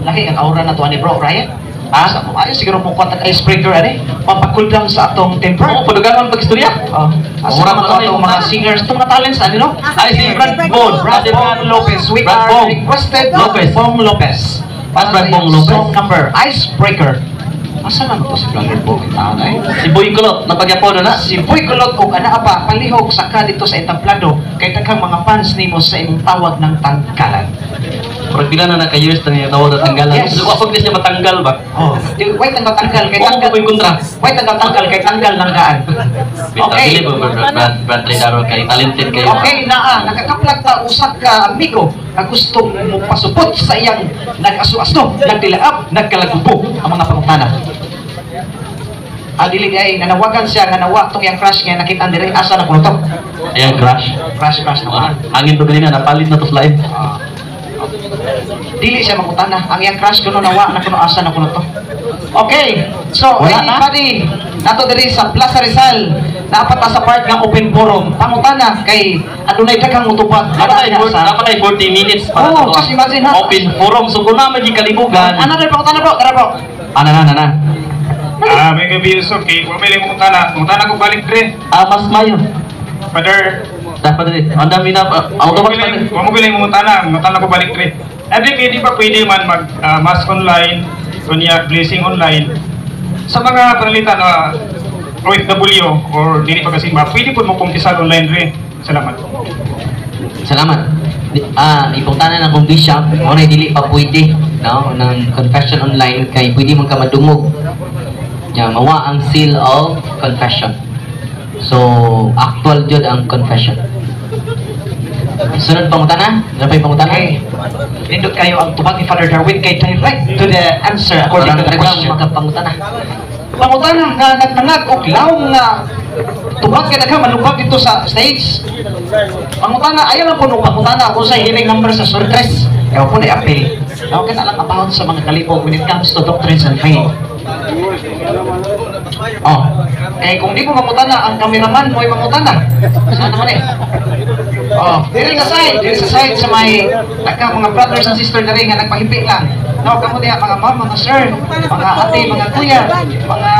Lahi ang aura na to ni Bro Ryan. Sa mo ayo siguro mo kontak icebreaker ani, papacool down sa atong temper. Padugangan pag-istorya. Asa mo atong mga singers, itong mga talents ani no? Ay si Brad Bong Lopez. We are requested Bong Lopez. Brad Bong Lopez. Song number Icebreaker. Asa man to si Brad Bong? Si Boy Kulot napagyapono na. Si Boy Kulot og ana pa palihog saka dito sa entablado kay daghang mga fans nimo sa imong tawag ng tangkalan. Pero bila na naka-years na niya tawag na tanggalan. Yes. Kapag niya matanggal ba? Wait ang tanggal kay tanggal. Kung kontra. Wait ang tanggal kay tanggal ng gaan. Okay. Brad Traidaro kay talented kayo. Okay, nakakaplag ta usak ka amigo na gusto mo pasupot sa iyang nag-asu-aso, nagdilaap, nagkalagubo ang mga pangutana. Dili ay nanawagan siya nga nawa tong yang crush nga nakita dire asa na kuno to. Ayan crush na. Angin to ganina napalit na to slide. Dili siya mangutana. Ang yang crush kuno nawa na kuno asa na kuno to. Okay. So anybody nato diri sa Plaza Rizal dapat sa part ng open forum. Pangutana kay adunay daghang mutubag. Dapat ay 40 minutes para just imagine ha. Open forum so kuno man kalibugan. Ano na pangutana bro? Tara bro. Ana. May gabi so okay, wa may mutana ko balik dre. Mas mayo. Father, dapat dre. Ang dami na automatic. Wa mo bilang mutana ko balik dre. Di pa pwede man mag mass online, kunya blessing online. Sa mga panalitan na OFW or dili pa kasing pwede po mo kumpisal online dre. Salamat. Ipungtanan ng kong bishop, muna dili pa pwede, no? Ng confession online, kay pwede mong ka madungog. Mawa ang seal of confession. So, actual jud ang confession. Sunod pangutana? Ano pa yung pangutana? Nindot kayo ang tubag ni Father Darwin kay direct to the answer according to the question. Pangutana. Pangutana nga nagtangag og lawom nga tubag kay daghang malubag dito sa stage. Pangutana ayaw lang puno pangutana kung sa hearing number sa surtres. Kaya po na appeal. Now ka na lang about sa mga kalipog when it comes to doctrines and faith. Kung di mo mamutana, ang cameraman mo ay mamutana. Saan naman diri sa side sa may mga brothers and sisters na rin nga nagpahipi lang. Kamo diha mga ma'am, mga sir, mga ate, mga kuya, mga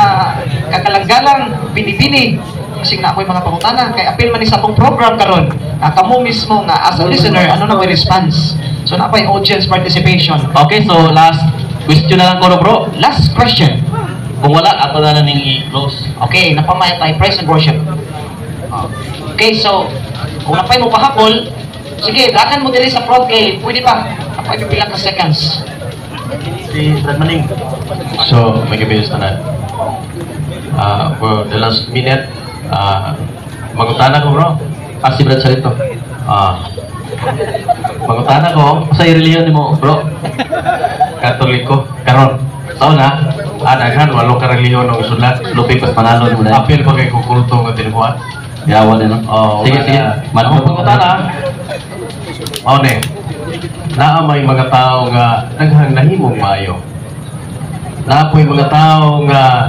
kakalanggalang, bini-bini. Kasi na ako'y mga pangutana, kay appeal man sa akong program karon. Kamo mismo nga as a listener, ano na may response. So na pa yung audience participation. Okay, so last question na lang ko bro. Last question. Kung wala, ako na lang i-close. Okay, napamaya tayo, praise and worship. Okay, so, kung napay mo pahapol, sige, dakan mo dili sa front kay, pwede pa. Napay pipilang ka seconds. Si Brad Maning. So, may gabilis na for the last minute, magutana ko bro. Si Brad Salito. Magutana ko, sa reliyon mo bro. Katoliko, karon. Taon na, daghan, walo ka reliyon ng sulat. Lupi pas manalo mo na. Apil pa kay kukulto ng tinubuan. Yawan din, no? Sige. Magutana, naa may mga tao nga naghang nahimog maayo. Naapoy mga tao nga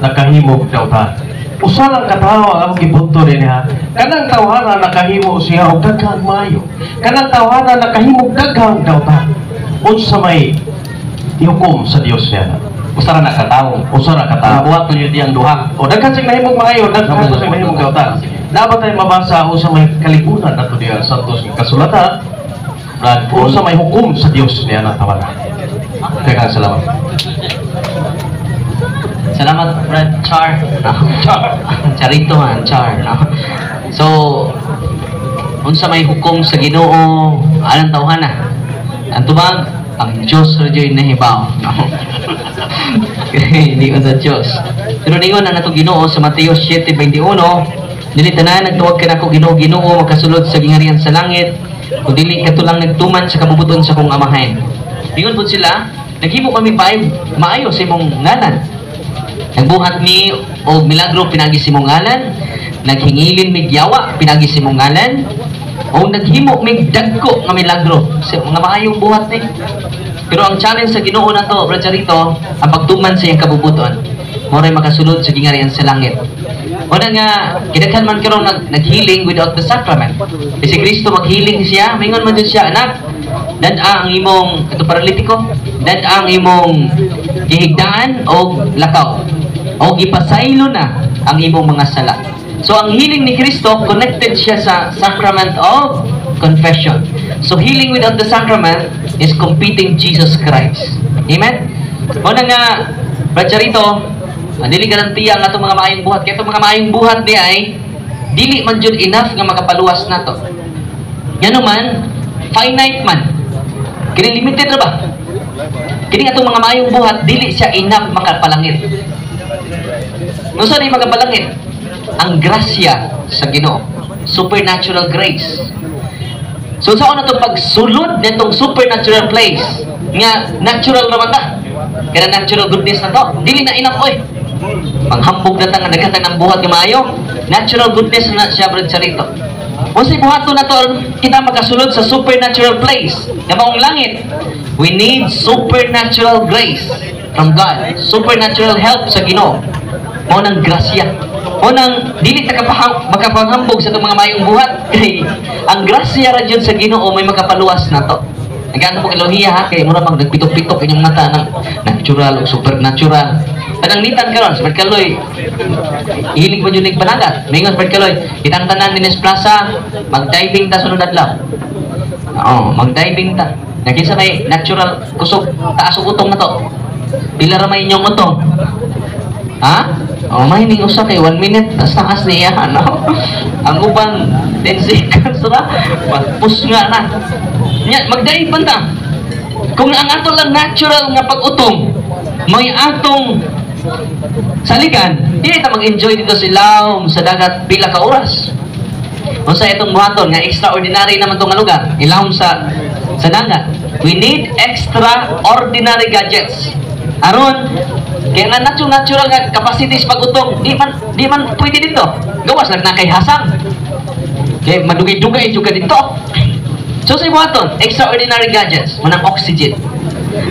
nakahimog daw ta. Usa lang ka tao ang gipunto din ha. Kanang tawhana nakahimo siya og daghang maayo. Kanang tawhana nakahimog daghang daw ta. Unsa may ihukom sa Dios niya. Usa ra nakatawo. Buhat ko yun diyang duha. O daghan sing nahimog maayo, daghan sing nahimog daw ta. Dapat tayo mabasa unsa may kalibunan nato diha sa Santos kasulatan. Brad, unsa may hukom sa Dios niya na tawanan. Daghang salamat. Salamat, Brad Char. Charito man, Char. So, unsa may hukom sa Ginoo, anang tawhana? Ang tubag, ang Diyos radyo'y nahibaw. Hindi ko sa Diyos. Pero ningon na nato Ginoo sa Mateo 7:21, dili tanan nagtuwag ka nako Ginoo, Ginoo makasulod sa gingarian sa langit, kung dili katulang nagtuman sa kabubuton sa kong amahan. Ningon po sila, naghimo kami maayo sa imong ngalan. Nagbuhat mi og milagro pinagi sa imong ngalan, naghingilin mi yawa pinagi sa imong ngalan, o naghimo mig dagko nga milagro sa mga maayong buhat ni. Pero ang challenge sa Ginoo nato, Brad Charito, ang pagtuman sa iyang kabubuton, mo ray makasulod sa gingarian sa langit. Una nga kidaghan man karon naghealing without the sacrament. Si Kristo maghealing siya, mingon man jud siya, anak, dad-a ang imong paralitiko, dad-a ang imong gihigdaan o lakaw, o gipasaylo na ang imong mga sala. So ang healing ni Kristo connected siya sa sacrament of confession. So healing without the sacrament is competing Jesus Christ. Amen? Una nga, Brad Charito, dili garantiya nga itong mga maayong buhat. Kaya itong mga maayong buhat di ay dili man jud enough nga makapaluwas na to. Yan naman, finite man. Kini limited na ba? Kini itong mga maayong buhat, dili siya enough makapalangit. Kung saan ay makapalangit? Ang grasya sa Ginoo, supernatural grace. So saan na itong pagsulod nitong supernatural place nga natural naman ta, kaya natural goodness na to, dili na enough oy. Panghambog na ta nga nagkatang ng buhat nga maayo, natural goodness na siya, Brad Charito. O si buhato na to, kita makasulod sa supernatural place nga maong langit. We need supernatural grace from God, supernatural help sa Ginoo. Mao nang grasya, mao nang dili ta makapanghambog sa itong mga mayong buhat. Kay ang grasya ra jud sa Ginoo may makapaluwas na to. Nagano po Elohiya ha, kay mura pag nagpitok-pitok inyong mata ng natural o supernatural. Tanang nitan karon sa Kaloy, hilig pa junig panagat. Mingon sa Kaloy, kitang tanan dinis plaza, mag-diving ta sunod adlaw. Oo, mag-diving ta. Nakinsa may natural kusog taas ug utong na to. Pila ra may inyong utong? Ha? Oh, may ning usa kay 1 minute tas taas niya ano. Ang uban 10 seconds ra. Pus nga na. Nya magdive pa ta. Kung ang ato lang natural nga pag-utong, may atong saligan, dili ta mag-enjoy dito sa ilawom sa dagat pila ka oras. Unsa itong buhaton nga extraordinary naman tong lugar, ilawom sa dagat. We need extraordinary gadgets. Aron kaya nga natural nga capacities pag-utong, di man pwede dito. Gawas lang na kay hasang. Kaya madugay-dugay juga dito. So sa buhaton, extraordinary gadgets, manang oxygen.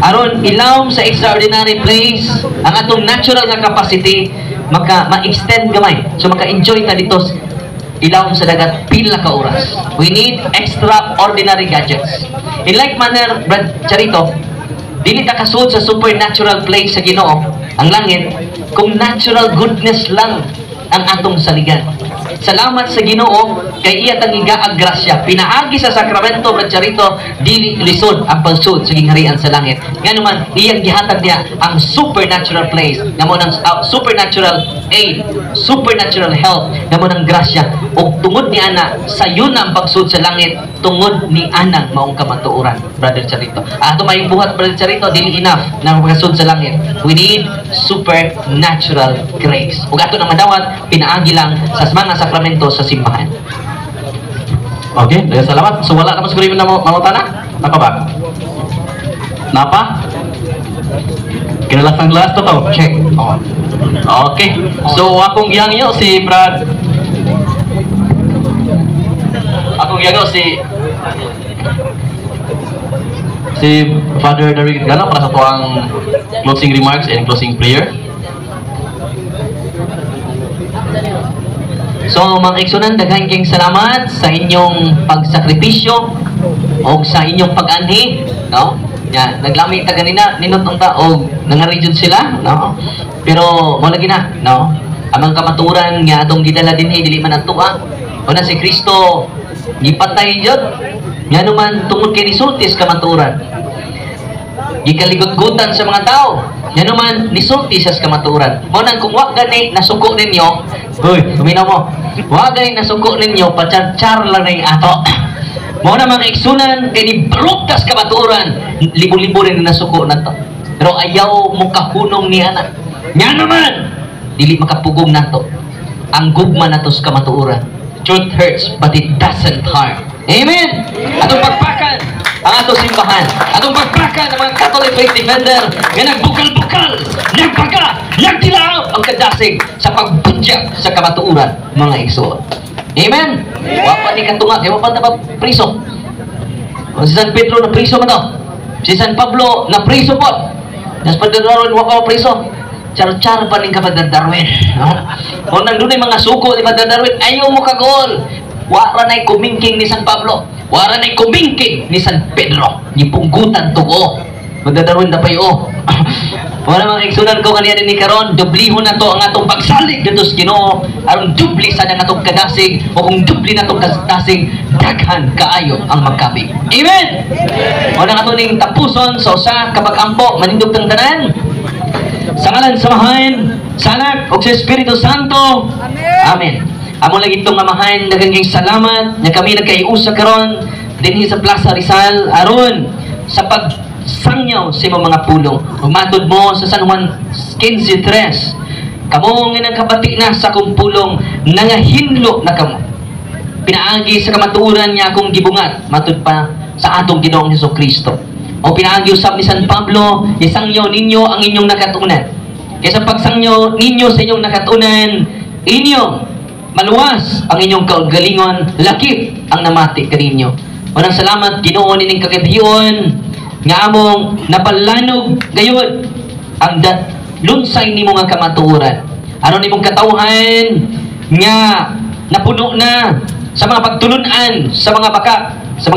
Aron ilawom sa extraordinary place ang atong natural nga capacity ma-extend gamay. So maka-enjoy ta dito ilawom sa dagat pila ka oras. We need extraordinary gadgets. In like manner, Brad Charito, dili ta kasud sa supernatural place sa Ginoo, ang langit, kung natural goodness lang ang atong saligan. Salamat sa Ginoo kay iya tang igaag grasya. Pinaagi sa sakramento, Brad Charito, dili lisod ang pagsud sa gingharian sa langit. Nga naman, iyang gihatag niya ang supernatural place, namo ng supernatural aid, supernatural help, namo ng grasya. O tungod ni ana, sayo na ang pagsud sa langit, tungod ni ana maong kamatuoran, Brother Charito. Ato may buhat, Brother Charito, dili enough na pagsud sa langit. We need supernatural grace. Ug ato nang madawat, pinaagi lang sa mga sakramento sa simbahan. Okay, salamat. So wala naman siguro na mangutana? Napa ba? Napa? Kinalasan last to. Check. Oh. Okay. So akong gihangyo si Brad. Akong gihangyo si Father David Gano para sa tuang closing remarks and closing prayer. So mga igsunan, daghang kayong salamat sa inyong pagsakripisyo o sa inyong pag-anhi, no? Ya, naglamay ta ganina ninutong ta og nangarijud sila, no? Pero mo lagi na, no? Amang kamaturan nga atong gidala dinhi dili man atuwa. Una si Kristo gipatay jud. Nga naman tungod kay nisultis kamaturan. gikaligot-gutan sa mga tao. Yan naman, nisulti siya sa kamatuoran. Mo nang kung wag gani nasuko ninyo, hoy, tuminaw mo. Wag gani nasuko ninyo, pachar-char lang rin ato. Mo na mga iksunan, kay ni baruktas kamatuoran, libo-libo rin nasuko na to. Pero ayaw mo kahunong ni anak. Yan naman, dili makapugong na to. Ang gugma na to sa kamatuoran. Truth hurts, but it doesn't harm. Amen! Atong pagpakan ang atong simbahan. Atong pagpakan ang mga Catholic faith defender nga nagbukal-bukal, nagpaga, nagtilaaw ang kadasig sa pagbudyag sa kamatuoran, mga igsoon. Amen! Wapa ni katunga, kaya wapa na ba priso? Si San Pedro na priso man to. Si San Pablo na priso po. Nas Padre Darwin, wapa pa priso. Char-char pa rin ka Padre Darwin. Kung nandun ay mga suko ni Padre Darwin, ayaw mo kagol. Wara na'y kumingking ni San Pablo. Wara na'y kumingking ni San Pedro. Nipunggutan tuko. Padre Darwin na payo. Wala mga iksunan ko kanina ni Karon, dublihon na to ang atong pagsalig dito sa Ginoo. Aron dubli sa atong kadasig o kung dubli na itong kadasig, daghan kaayo ang magkabig. Amen! Wala nga ning tapuson sa usa kapag ampo, manindog ng tanan. Sa ngalan samahan, sa Anak, o sa Espiritu Santo. Amen. Amo lagi itong amahan, nagaging salamat na kami nagkaiusa karon dinhi sa Plaza Rizal aron sa pagsangyaw sa imong mga pulong. Umatod mo sa San Juan 15:3. Kamo nga nagkabati na sa akong pulong, nangahinlo na kamo. Pinaagi sa kamatuoran niya akong gibungat, matud pa sa atong Ginoong Hesukristo. O pinaagi usab ni San Pablo, isangyo ninyo ang inyong nakatunan. Kaysa pagsangyo ninyo sa inyong nakatunan, inyong maluwas ang inyong kaugalingon, lakip ang namati kaninyo. Unang salamat, Ginoo nining kagabion, nga among napalanog gayon ang lunsay nimo nga kamatuoran. Aron nimong katawhan nga napuno na sa mga pagtulunan, sa mga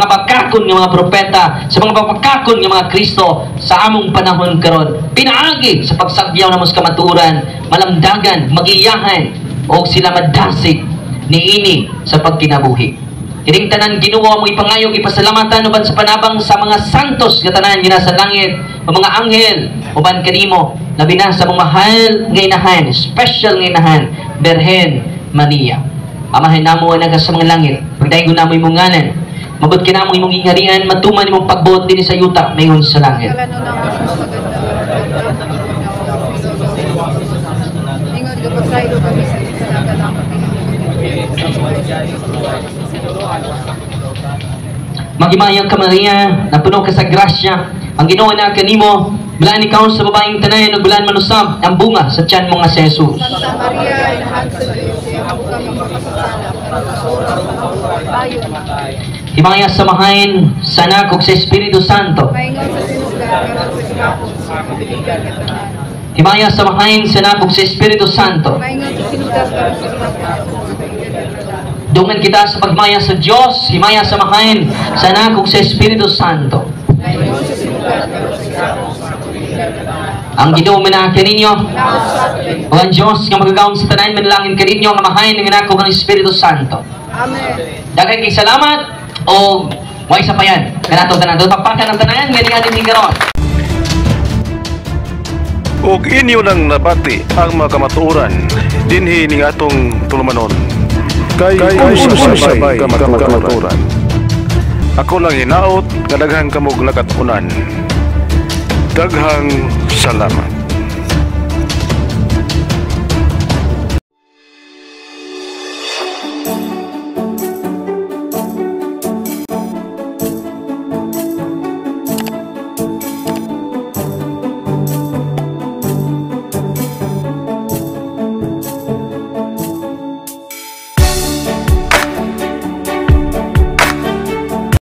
bakakon ng mga propeta, sa mga bakakon ng mga Kristo sa among panahon karon. Pinaagi sa pagsagyaw na mos kamatuoran, malamdagan, magiyahan, o sila madasig niini sa pagkinabuhi. Kining tanan Ginoo mo ipangayog ipasalamatan uban sa panabang sa mga santos nga tanan gina sa langit, o mga anghel uban kanimo labi na sa mga mahal nga inahan, special nga inahan, Birhen Maria. Amahin namo nga sa mga langit, pagdaygon namo imong ngalan. Mabot ka namo imong ingarian, matuman imong pagbuot din sa yuta mayon sa langit. Magimayang ka Maria, napuno ka sa grasya. Ang Ginoo na kanimo, bilaan ikaw sa babaeng tanan ug bilaan manusab ang bunga sa tiyan mo nga si Jesus. Santa Maria, inahan sa Diyos, ako ka magpapasala, Himaya samahain sa Anak ug sa Espiritu Santo. Himaya samahain sa Anak ug sa Espiritu Santo. Dungan kita sa pagmaya sa Dios, himaya samahain sa Anak ug sa Espiritu Santo. Ang Ginoo manaka ninyo. O ang Dios nga magagawon sa tanan manalangin kaninyo nga mahain ng Anak ug ang Espiritu Santo. Amen. Daghang kay salamat o way sa payan. Kanato tanan, pagpakan ang tanan nga diha dinhi karon. Og inyo nang nabati ang mga kamatuoran dinhi ning atong tulumanon. Kay usay kamatuoran. Ako lang hinaot nga daghang kamog nakatunan. Daghang salamat.